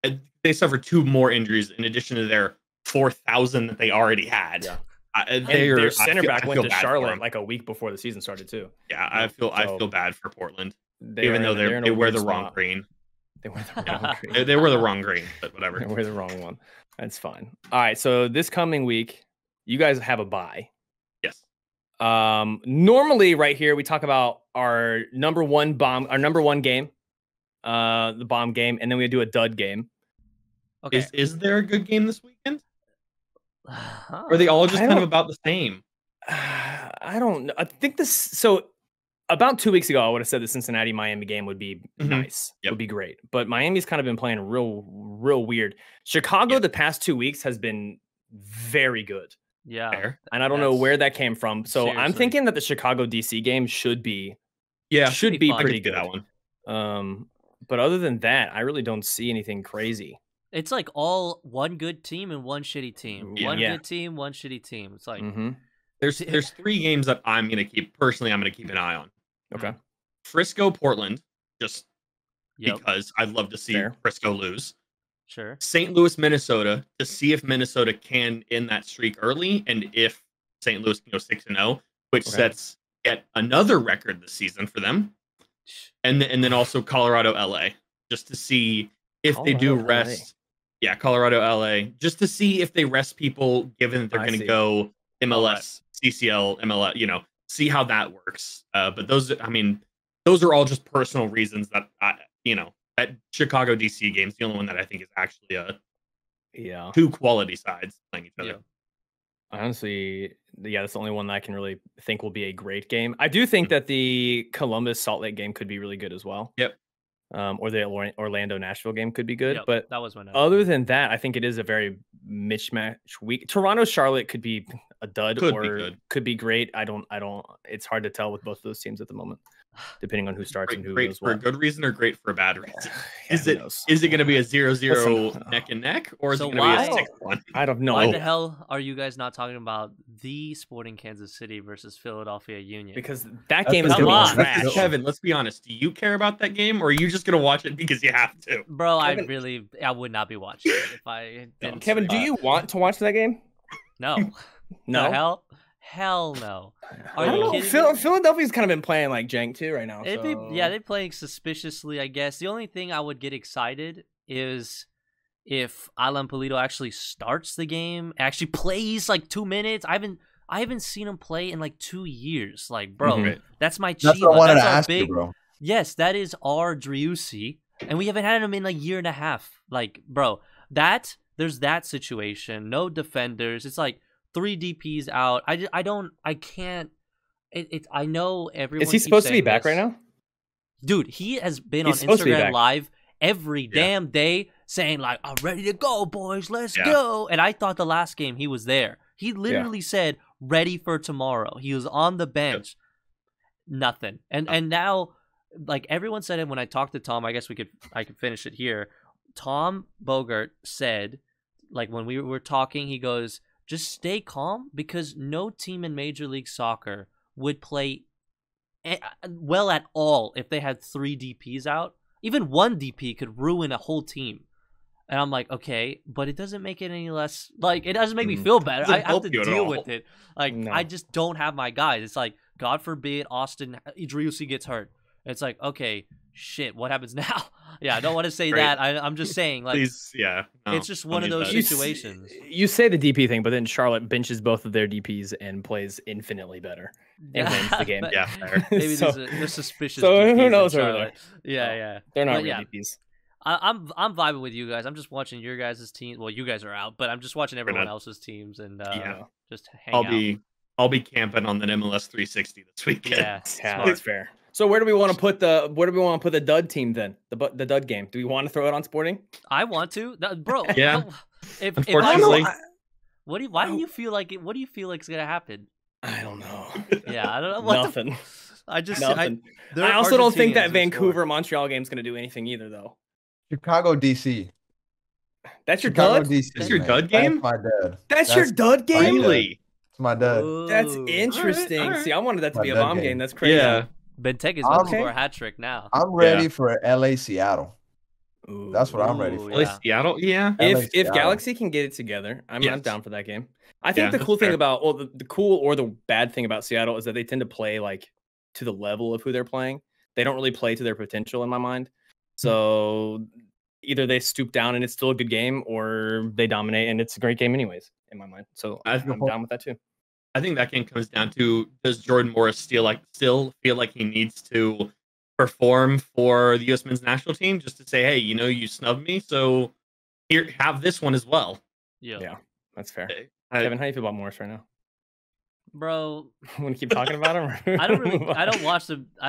And they suffered 2 more injuries in addition to their 4,000 that they already had. Their center back went to Charlotte like a week before the season started too. Yeah, I feel bad for Portland, even though they wear the wrong green. They wear the wrong green. They wear the wrong green, but whatever. They wear the wrong one. That's fine. All right, so this coming week, you guys have a bye. Yes. Normally right here we talk about our number one game, the bomb game, and then we do a dud game. Okay. Is there a good game this weekend? Or are they all just kind of about the same? I don't know. I think about 2 weeks ago, I would have said the Cincinnati-Miami game would be nice. It would be great. But Miami's kind of been playing real weird. Chicago the past 2 weeks has been very good. Yeah. Fair. And I don't know where that came from. So seriously. I'm thinking that the Chicago DC game should be pretty good. That one. But other than that, I really don't see anything crazy. It's like all one good team and one shitty team. One good team, one shitty team. It's like there's 3 games that I'm gonna keep an eye on. Okay. Frisco, Portland, just because I'd love to see Frisco lose. Sure. St. Louis, Minnesota, to see if Minnesota can end that streak early, and if St. Louis can go 6-0, which sets yet another record this season for them. And then also Colorado, LA, just to see if they do rest. LA. Yeah, Colorado, LA, just to see if they rest people, given that they're going to go MLS, CCL, MLS, see how that works. But those are all just personal reasons that that Chicago DC game is the only one that I think is actually two quality sides playing each other. Honestly, that's the only one that I can really think will be a great game. I do think that the Columbus Salt Lake game could be really good as well. Yep. Or the Orlando Nashville game could be good. But that was one. Other than that, I think it is a very mismatch week. Toronto Charlotte could be a dud or could be great. I don't. It's hard to tell with both of those teams at the moment, depending on who starts and who great goes for a good reason or great for a bad reason. Is it going to be a 0-0 neck and neck, or is it going to be a 6-1? I don't know. Why the hell are you guys not talking about the Sporting Kansas City versus Philadelphia Union? Because that game is going to be trash. Kevin, let's be honest. Do you care about that game, or are you just going to watch it because you have to? Bro, Kevin, I would not be watching it if I didn't. Kevin, do you want to watch that game? No. No. Hell no. Are you kidding? Philadelphia's kind of been playing like jank too right now. They're playing suspiciously, I guess. The only thing I would get excited is if Alan Pulido actually starts the game, actually plays like 2 minutes. I haven't seen him play in like 2 years. Like, bro, that's my Chiva. That's what I wanted to ask you, bro. Yes, that is our Driussi, and we haven't had him in a year and a half. Like, bro, there's that situation. No defenders. It's like 3 DPs out. I can't. I know everyone. Is he supposed to be back right now? Dude, he has been on Instagram Live every damn day saying like, "I'm ready to go, boys. Let's go." And I thought the last game he was there. He literally said, "Ready for tomorrow." He was on the bench. Nothing. And now, like everyone said it when I talked to Tom. I guess I could finish it here. Tom Bogart said, like when we were talking, he goes, just stay calm because no team in Major League Soccer would play well at all if they had 3 DPs out. Even 1 DP could ruin a whole team. And I'm like, okay, but it doesn't make it any less, like, it doesn't make me feel better. I have to deal with it. Like, I just don't have my guys. It's like, God forbid Austin Driussi gets hurt. It's like, okay, shit, what happens now? I don't want to say that. I'm just saying, like, please, it's just one of those situations. You say the DP thing, but then Charlotte benches both of their DPs and plays infinitely better and wins the game. Maybe they're suspicious. So DPs who knows over there? They're not real DPs. I'm vibing with you guys. I'm just watching your guys' team. Well, you guys are out, but I'm just watching everyone else's teams and just hang out. I'll be camping on the MLS 360 this weekend. Yeah, that's fair. So where do we want to put the dud team then? The dud game. Do we want to throw it on Sporting? I want to, bro. Yeah. Unfortunately. Why do you feel like it? What do you feel like is gonna happen? I don't know. Yeah, I don't know. Nothing. Nothing. I also don't think that Vancouver Montreal game is gonna do anything either, though. Chicago DC. That's your dud. DC, that's your dud game. That's my dud. That's your dud game. Really? It's my dud. Ooh. That's interesting. All right. See, I wanted that to be a bomb game. That's crazy. Yeah. Benteke's about to score a hat trick now. I'm ready for LA Seattle. Ooh. That's what I'm ready for. LA Seattle, If Galaxy can get it together, I'm down for that game. I think the cool thing about the cool or the bad thing about Seattle is that they tend to play like to the level of who they're playing. They don't really play to their potential in my mind. So either they stoop down and it's still a good game, or they dominate and it's a great game anyways in my mind. So I'm down with that too. I think that game comes down to, does Jordan Morris still feel like he needs to perform for the U.S. men's national team just to say, hey, you snubbed me, so here, have this one as well. Yeah, that's fair. Kevin, how do you feel about Morris right now? Bro, want to keep talking about him? I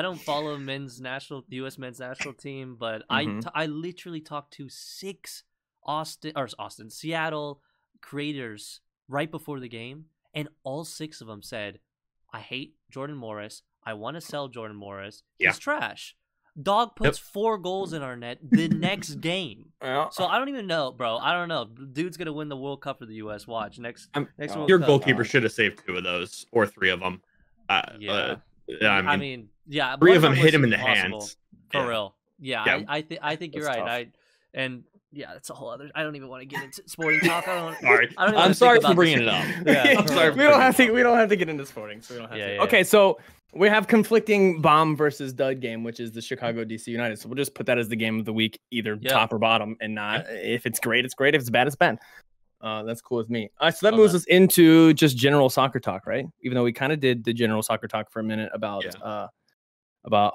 don't follow the U.S. men's national team, but I literally talked to 6 Seattle creators right before the game. And all 6 of them said, I hate Jordan Morris. I want to sell Jordan Morris. He's trash. Dog puts 4 goals in our net the next game. So I don't even know, bro. I don't know. Dude's going to win the World Cup for the U.S. Watch. Next your goalkeeper should have saved 2 of those or 3 of them. I mean, 3 of them hit him in the hands. For real. Yeah. I think you're right. Yeah, it's a whole other. I don't even want to get into sporting talk. I'm sorry for bringing it up. I'm sorry. We don't have to get into sporting. So we don't have to. Okay, so we have conflicting bomb versus dud game, which is the Chicago DC United. So we'll just put that as the game of the week, either top or bottom, and not if it's great, it's great. If it's bad, it's bad. That's cool with me. All right, so that moves us into just general soccer talk, right? Even though we kind of did the general soccer talk for a minute about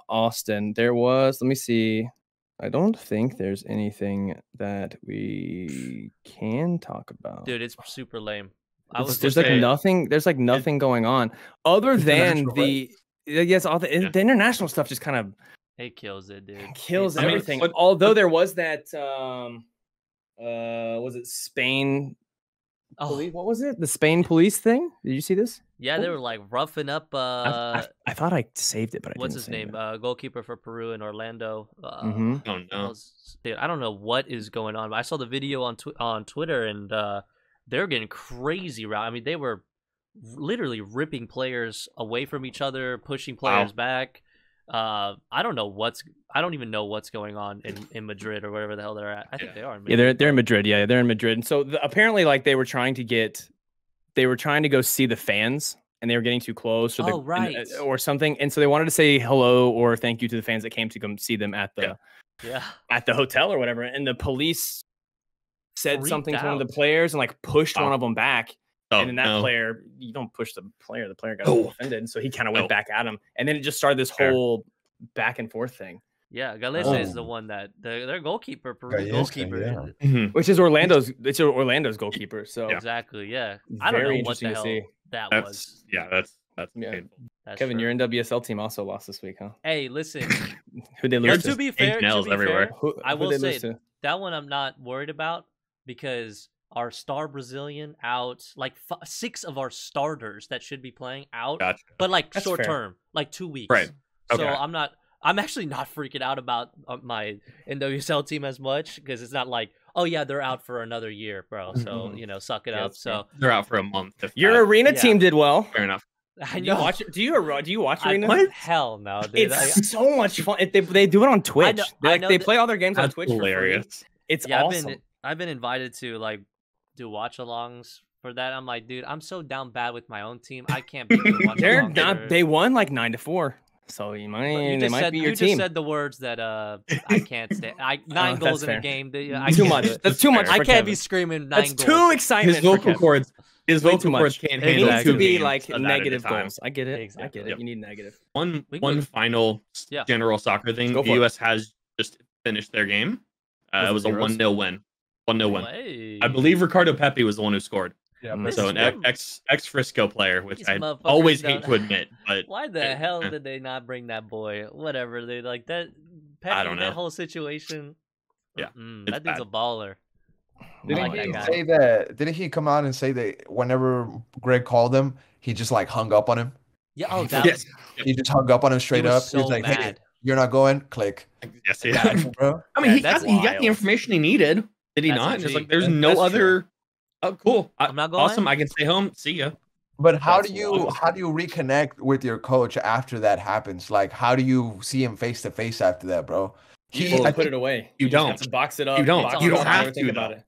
Austin. There was. Let me see. I don't think there's anything that we can talk about. Dude, it's super lame. There's like nothing going on other than the international stuff just kind of it kills it, dude. Kills everything. Although there was that was it Spain police. What was it? The Spain police thing? Did you see this? Yeah, they were like roughing up. I thought I saved it, but I what's didn't his name? it. Goalkeeper for Peru in Orlando. Oh no. Dude, I don't know what is going on. But I saw the video on Twitter, and they're getting crazy. I mean, they were literally ripping players away from each other, pushing players back. I don't even know what's going on in Madrid or wherever the hell they're at. I think they are in Madrid. Yeah, they're in Madrid. Yeah, they're in Madrid. And so apparently, like, they were trying to go see the fans, and they were getting too close, or or something. And so they wanted to say hello or thank you to the fans that came to come see them at the at the hotel or whatever. And the police said something to one of the players and like pushed one of them back. And then that player, you don't push the player got offended. And so he kind of went back at him. And then it just started this whole back and forth thing. Yeah, Galese is the one that their goalkeeper, Peru's goalkeeper, which is Orlando's. It's Orlando's goalkeeper. So exactly, yeah. I don't know what the hell that was. Yeah, that's painful. Kevin, your NWSL team also lost this week, huh? Hey, listen. Who'd they lose to? To be fair, everywhere. I will say that one I'm not worried about because our star Brazilian out, like 6 of our starters that should be playing out, but like short term, like 2 weeks. Right. Okay. So I'm actually not freaking out about my NWSL team as much because it's not like, oh yeah, they're out for another year, bro. So suck it up. So they're out for a month. Your arena team did well. Fair enough. I know. Do you watch arena? Hell no, dude. It's so much fun. They do it on Twitch. They play all their games on Twitch. Hilarious. It's awesome. I've been invited to like do watch-alongs for that. I'm like, dude, I'm so down bad with my own team. I can't be doing watch-alongs. They won like 9-4. So they might be your team. You just said the words that I can't say. 9 goals in a game. Too much. That's too much. I can't be screaming 9 goals. That's too exciting. His vocal cords can't handle it. Needs to be 2 like negative goals. I get it. Exactly. I get it. You need negative. One final general soccer thing. The U.S. has just finished their game. It was a 1-0 win. 1-0 win. I believe Ricardo Pepi was the one who scored. Yeah, so an ex Frisco player, which I always hate to admit. But why the hell did they not bring that boy? Whatever, they like that. Pepi, I don't know. That whole situation. Yeah, that dude's a baller. Didn't he come out and say that whenever Greg called him, he just like hung up on him? Yeah. He just hung up on him straight up. So he was like, mad. "Hey, you're not going." Click. Yes, yeah. Bro. I mean, he got the information he needed. Did he not? It's like there's no other. True. Oh, cool! I'm not going. Awesome. I can stay home. See ya. But how do you reconnect with your coach after that happens? Like, how do you see him face to face after that, bro? I put it away. You don't have to box it up. You don't. You don't have to think about it.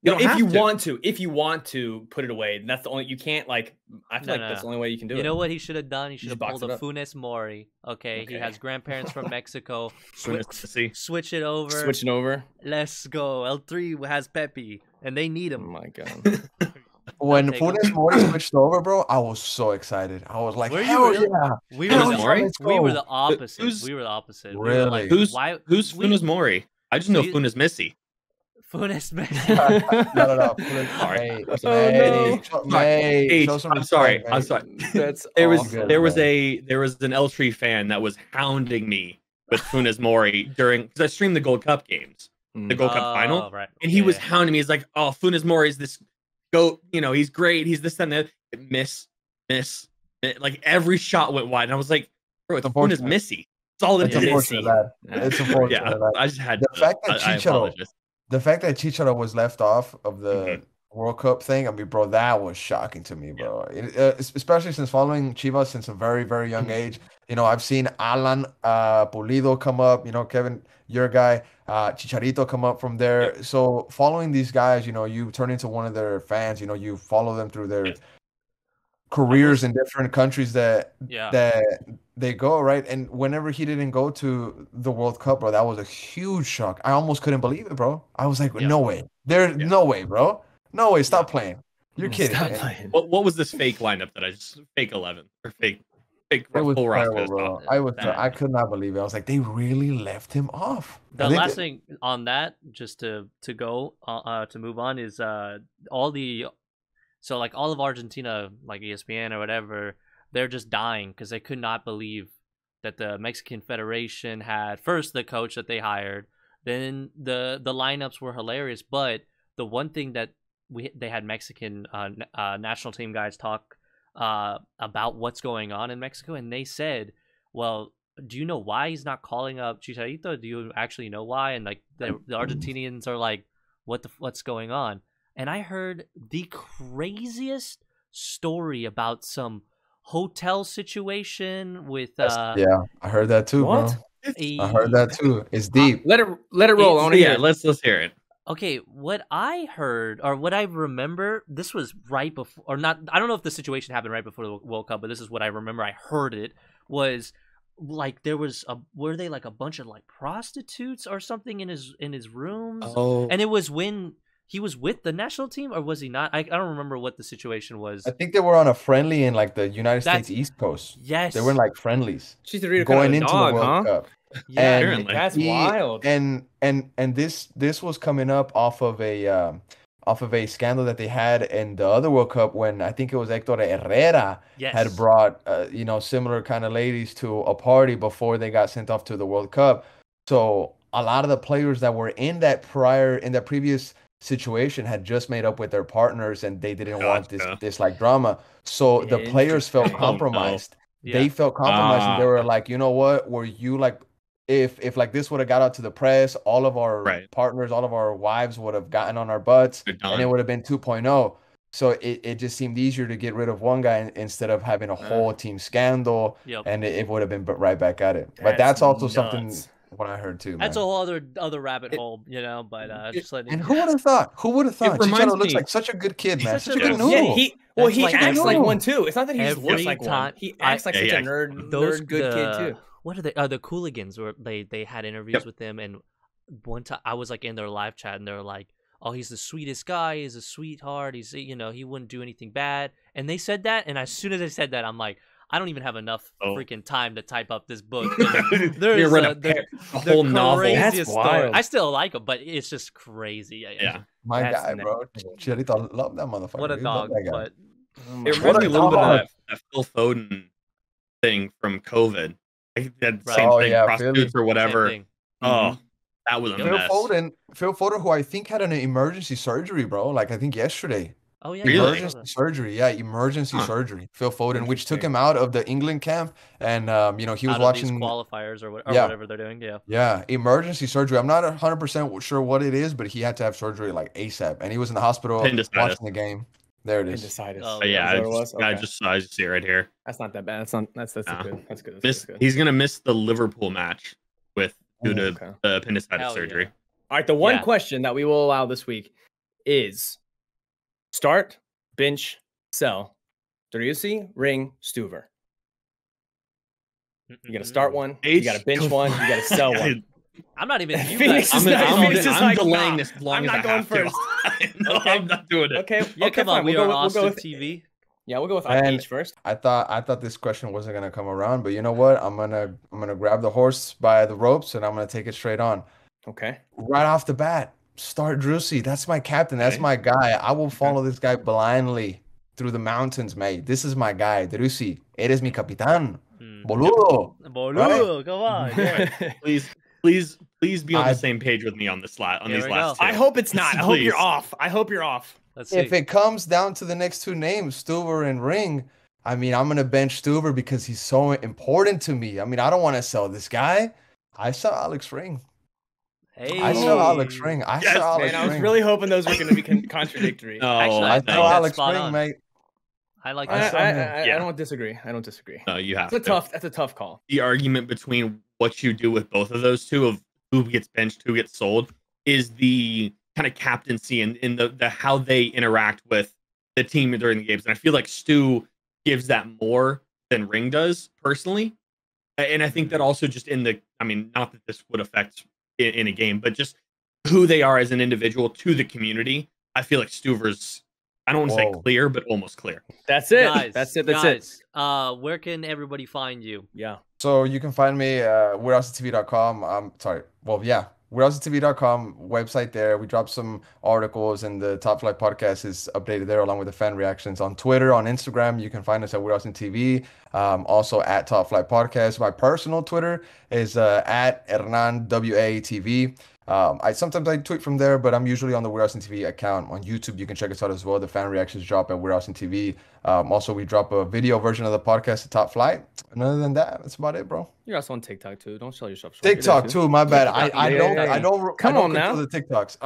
If you want to put it away, that's the only. You can't like. I feel like that's the only way you can do it. You know what he should have done? He should have pulled a Funes Mori. Okay, he has grandparents from Mexico. Switch it over. Switching over. Let's go. L3 has Pepi, and they need him. Oh my god. When Funes Mori switched over, bro, I was so excited. I was like, hell yeah. We were the opposite. We were the opposite. Really? We who's Funes Mori? I just know Funes Missy. Funes Missy. No. I'm sorry. That's there was an L3 fan that was hounding me with Funes Mori because I streamed the Gold Cup games, the Gold Cup final, right. And he was hounding me. He's like, "Oh, Funes Mori is this goat. He's great. He's this and that." Miss. Like every shot went wide, and I was like, "Bro, it's Funes Missy. It's all it is." It's unfortunate. Yeah, I just had the fact that Chicharo was left off of the World Cup thing, I mean, bro, that was shocking to me, bro. Especially since following Chivas since a very, very young age. I've seen Alan Pulido come up, Kevin, your guy, Chicharito come up from there. Yep. So following these guys, you turn into one of their fans, you follow them through their careers in different countries that they go, right? And whenever he didn't go to the World Cup, bro, that was a huge shock. I almost couldn't believe it, bro. I was like, no way. There's no way, bro. No way. Stop playing. You're kidding. Stop playing. What was this fake lineup that I just fake 11 or fake it was full terrible, bro. I could not believe it. I was like, they really left him off. The last thing on that, just to go to move on, is all of Argentina, like ESPN or whatever, they're just dying because they could not believe that the Mexican Federation had first the coach that they hired, then the lineups were hilarious. But the one thing that they had Mexican national team guys talk about what's going on in Mexico, and they said, well, do you know why he's not calling up Chicharito? Do you actually know why? And like the Argentinians are like, what's going on? And I heard the craziest story about some hotel situation with yeah, I heard that too, bro. I heard that too. It's deep. Let it roll. I want to hear it. Let's hear it. Okay, what I heard, or what I remember, this was right before, or not, I don't know if the situation happened right before the World Cup, but this is what I remember. I heard it was like were they like a bunch of like prostitutes or something in his rooms? Oh. And it was when he was with the national team, or was he not? I don't remember what the situation was. I think they were on a friendly in like the United States East Coast. Yes. They were in like friendlies. Chicharito going into the World Cup. Yeah, and that's wild. And this was coming up off of a scandal that they had in the other World Cup when I think it was Hector Herrera had brought similar kind of ladies to a party before they got sent off to the World Cup. So a lot of the players that were in that previous situation had just made up with their partners, and they didn't want this like drama. So the players felt compromised. Yeah. They felt compromised, and they were like, you know what? Were you like, if like this would have got out to the press, all of our partners, all of our wives would have gotten on our butts, and it would have been 2.0. So it just seemed easier to get rid of one guy instead of having a whole team scandal, and it would have been right back at it. But that's also something what I heard too. That's a whole other rabbit hole, you know. But just letting. And who would have thought? Who would have thought? Chicharito looks like such a good kid, man. Such a good noodle. Yeah, he acts like one too. It's not that he looks like one. He acts like such a nerd, good kid too. What are they? The Cooligans, where they had interviews with him, and one time I was like in their live chat, and they were like, "Oh, he's the sweetest guy. He's a sweetheart. He's he wouldn't do anything bad." And they said that, and as soon as they said that, I'm like, I don't even have enough freaking time to type up this book. There's a whole novel. That's wild. I still like him, but it's just crazy. Yeah. My guy, bro. Chicharito, I love that motherfucker. What a dog, but it reminds me a little bit of that Phil Foden thing from COVID. That same thing, prostitutes or whatever. Oh, that was a mess. Phil Foden, who I think had an emergency surgery, bro. Like I think yesterday. Oh yeah, emergency surgery. Yeah, emergency surgery. Phil Foden, which took him out of the England camp, and he was watching these qualifiers or whatever they're doing. Yeah, emergency surgery. I'm not 100% sure what it is, but he had to have surgery like ASAP, and he was in the hospital watching the game. There it is. Appendicitis. Oh, yeah, I just see it right here. That's not that bad. That's good. That's good. He's gonna miss the Liverpool match due to the appendicitis surgery. Yeah. All right, the one question that we will allow this week is start, bench, sell. Driussi, Ring, Stuver. You gotta start one. You gotta bench one. You gotta sell one. I'm not even. I'm delaying this long as I have first. No, I'm not doing it. Okay. Yeah, come on. We are Austin TV. Yeah, we'll go with IH first. I thought this question wasn't gonna come around, but you know what? I'm gonna grab the horse by the ropes and I'm gonna take it straight on. Okay. Right off the bat, start Driussi. That's my captain. That's my guy. I will follow this guy blindly through the mountains, mate. This is my guy, Driussi. Eres mi capitán. Boludo. Boludo, come on. Yeah. Please be on the same page with me on these last two. I hope it's not. I hope you're off. Let's see. If it comes down to the next two names, Stuver and Ring, I mean, I'm gonna bench Stuver because he's so important to me. I mean, I don't want to sell this guy. I sell Alex Ring. Hey. I sell Alex Ring. I was really hoping those were going to be contradictory. Actually, I sell Alex Ring, mate. I like that. I don't disagree. No, you have That's a tough call. The argument between what you do with both of those two, of who gets benched, who gets sold, is the kind of captaincy and in the how they interact with the team during the games. And I feel like Stu gives that more than Ring does, personally. And I think that also just not that this would affect in a game, but just who they are as an individual to the community. I feel like Stuver's, I don't want to say clear, but almost clear. That's it. Guys, That's it. Where can everybody find you? Yeah. So you can find me WeirdAustinTV.com. WeirdAustinTV.com website there. We drop some articles, and the Top Flight podcast is updated there along with the fan reactions on Twitter, on Instagram. You can find us at WeirdAustinTV. Also at Top Flight Podcast. My personal Twitter is at Hernan WATV. I sometimes I tweet from there, but I'm usually on the We're Austin TV account on YouTube. You can check us out as well. The fan reactions drop at We're Austin TV. Also, we drop a video version of the podcast, The Top Flight. And other than that, that's about it, bro. You're also on TikTok too. Don't sell yourself short. TikTok too. My bad. I don't. Come on now. The TikToks.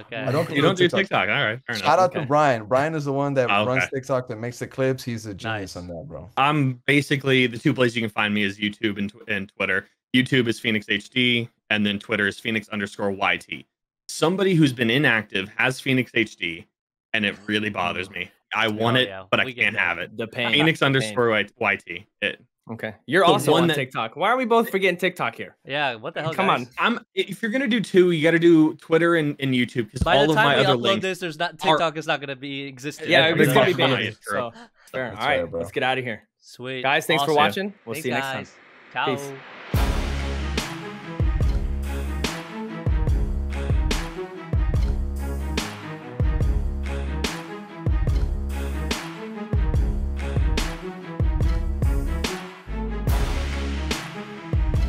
Okay. I don't. You don't do TikTok. All right. Fair Shout out enough. to Brian. Brian is the one that Okay. runs TikTok, that makes the clips. He's a genius Nice. on that, bro. I'm basically the two places you can find me is YouTube and Twitter. YouTube is PhoenXHD, and then Twitter is Phoenix_YT. Somebody who's been inactive has PhoenXHD, and it really bothers me. I want it, but I can't have it. The pain. Phoenix_YT. Okay. You're The also one on that- TikTok. Why are we both forgetting TikTok here? Yeah, what the hell? Come guys? on. If you're gonna do two, you got to do Twitter and YouTube because By all the of my time we other upload links. this, there's not TikTok is not going to be existing. Yeah, Every it's gonna be time. banned. It's true. So fair. That's All right, fair, bro. let's get out of here. Sweet. Guys, thanks for Awesome. watching. We'll Thanks, see you next time. guys. Ciao. Peace.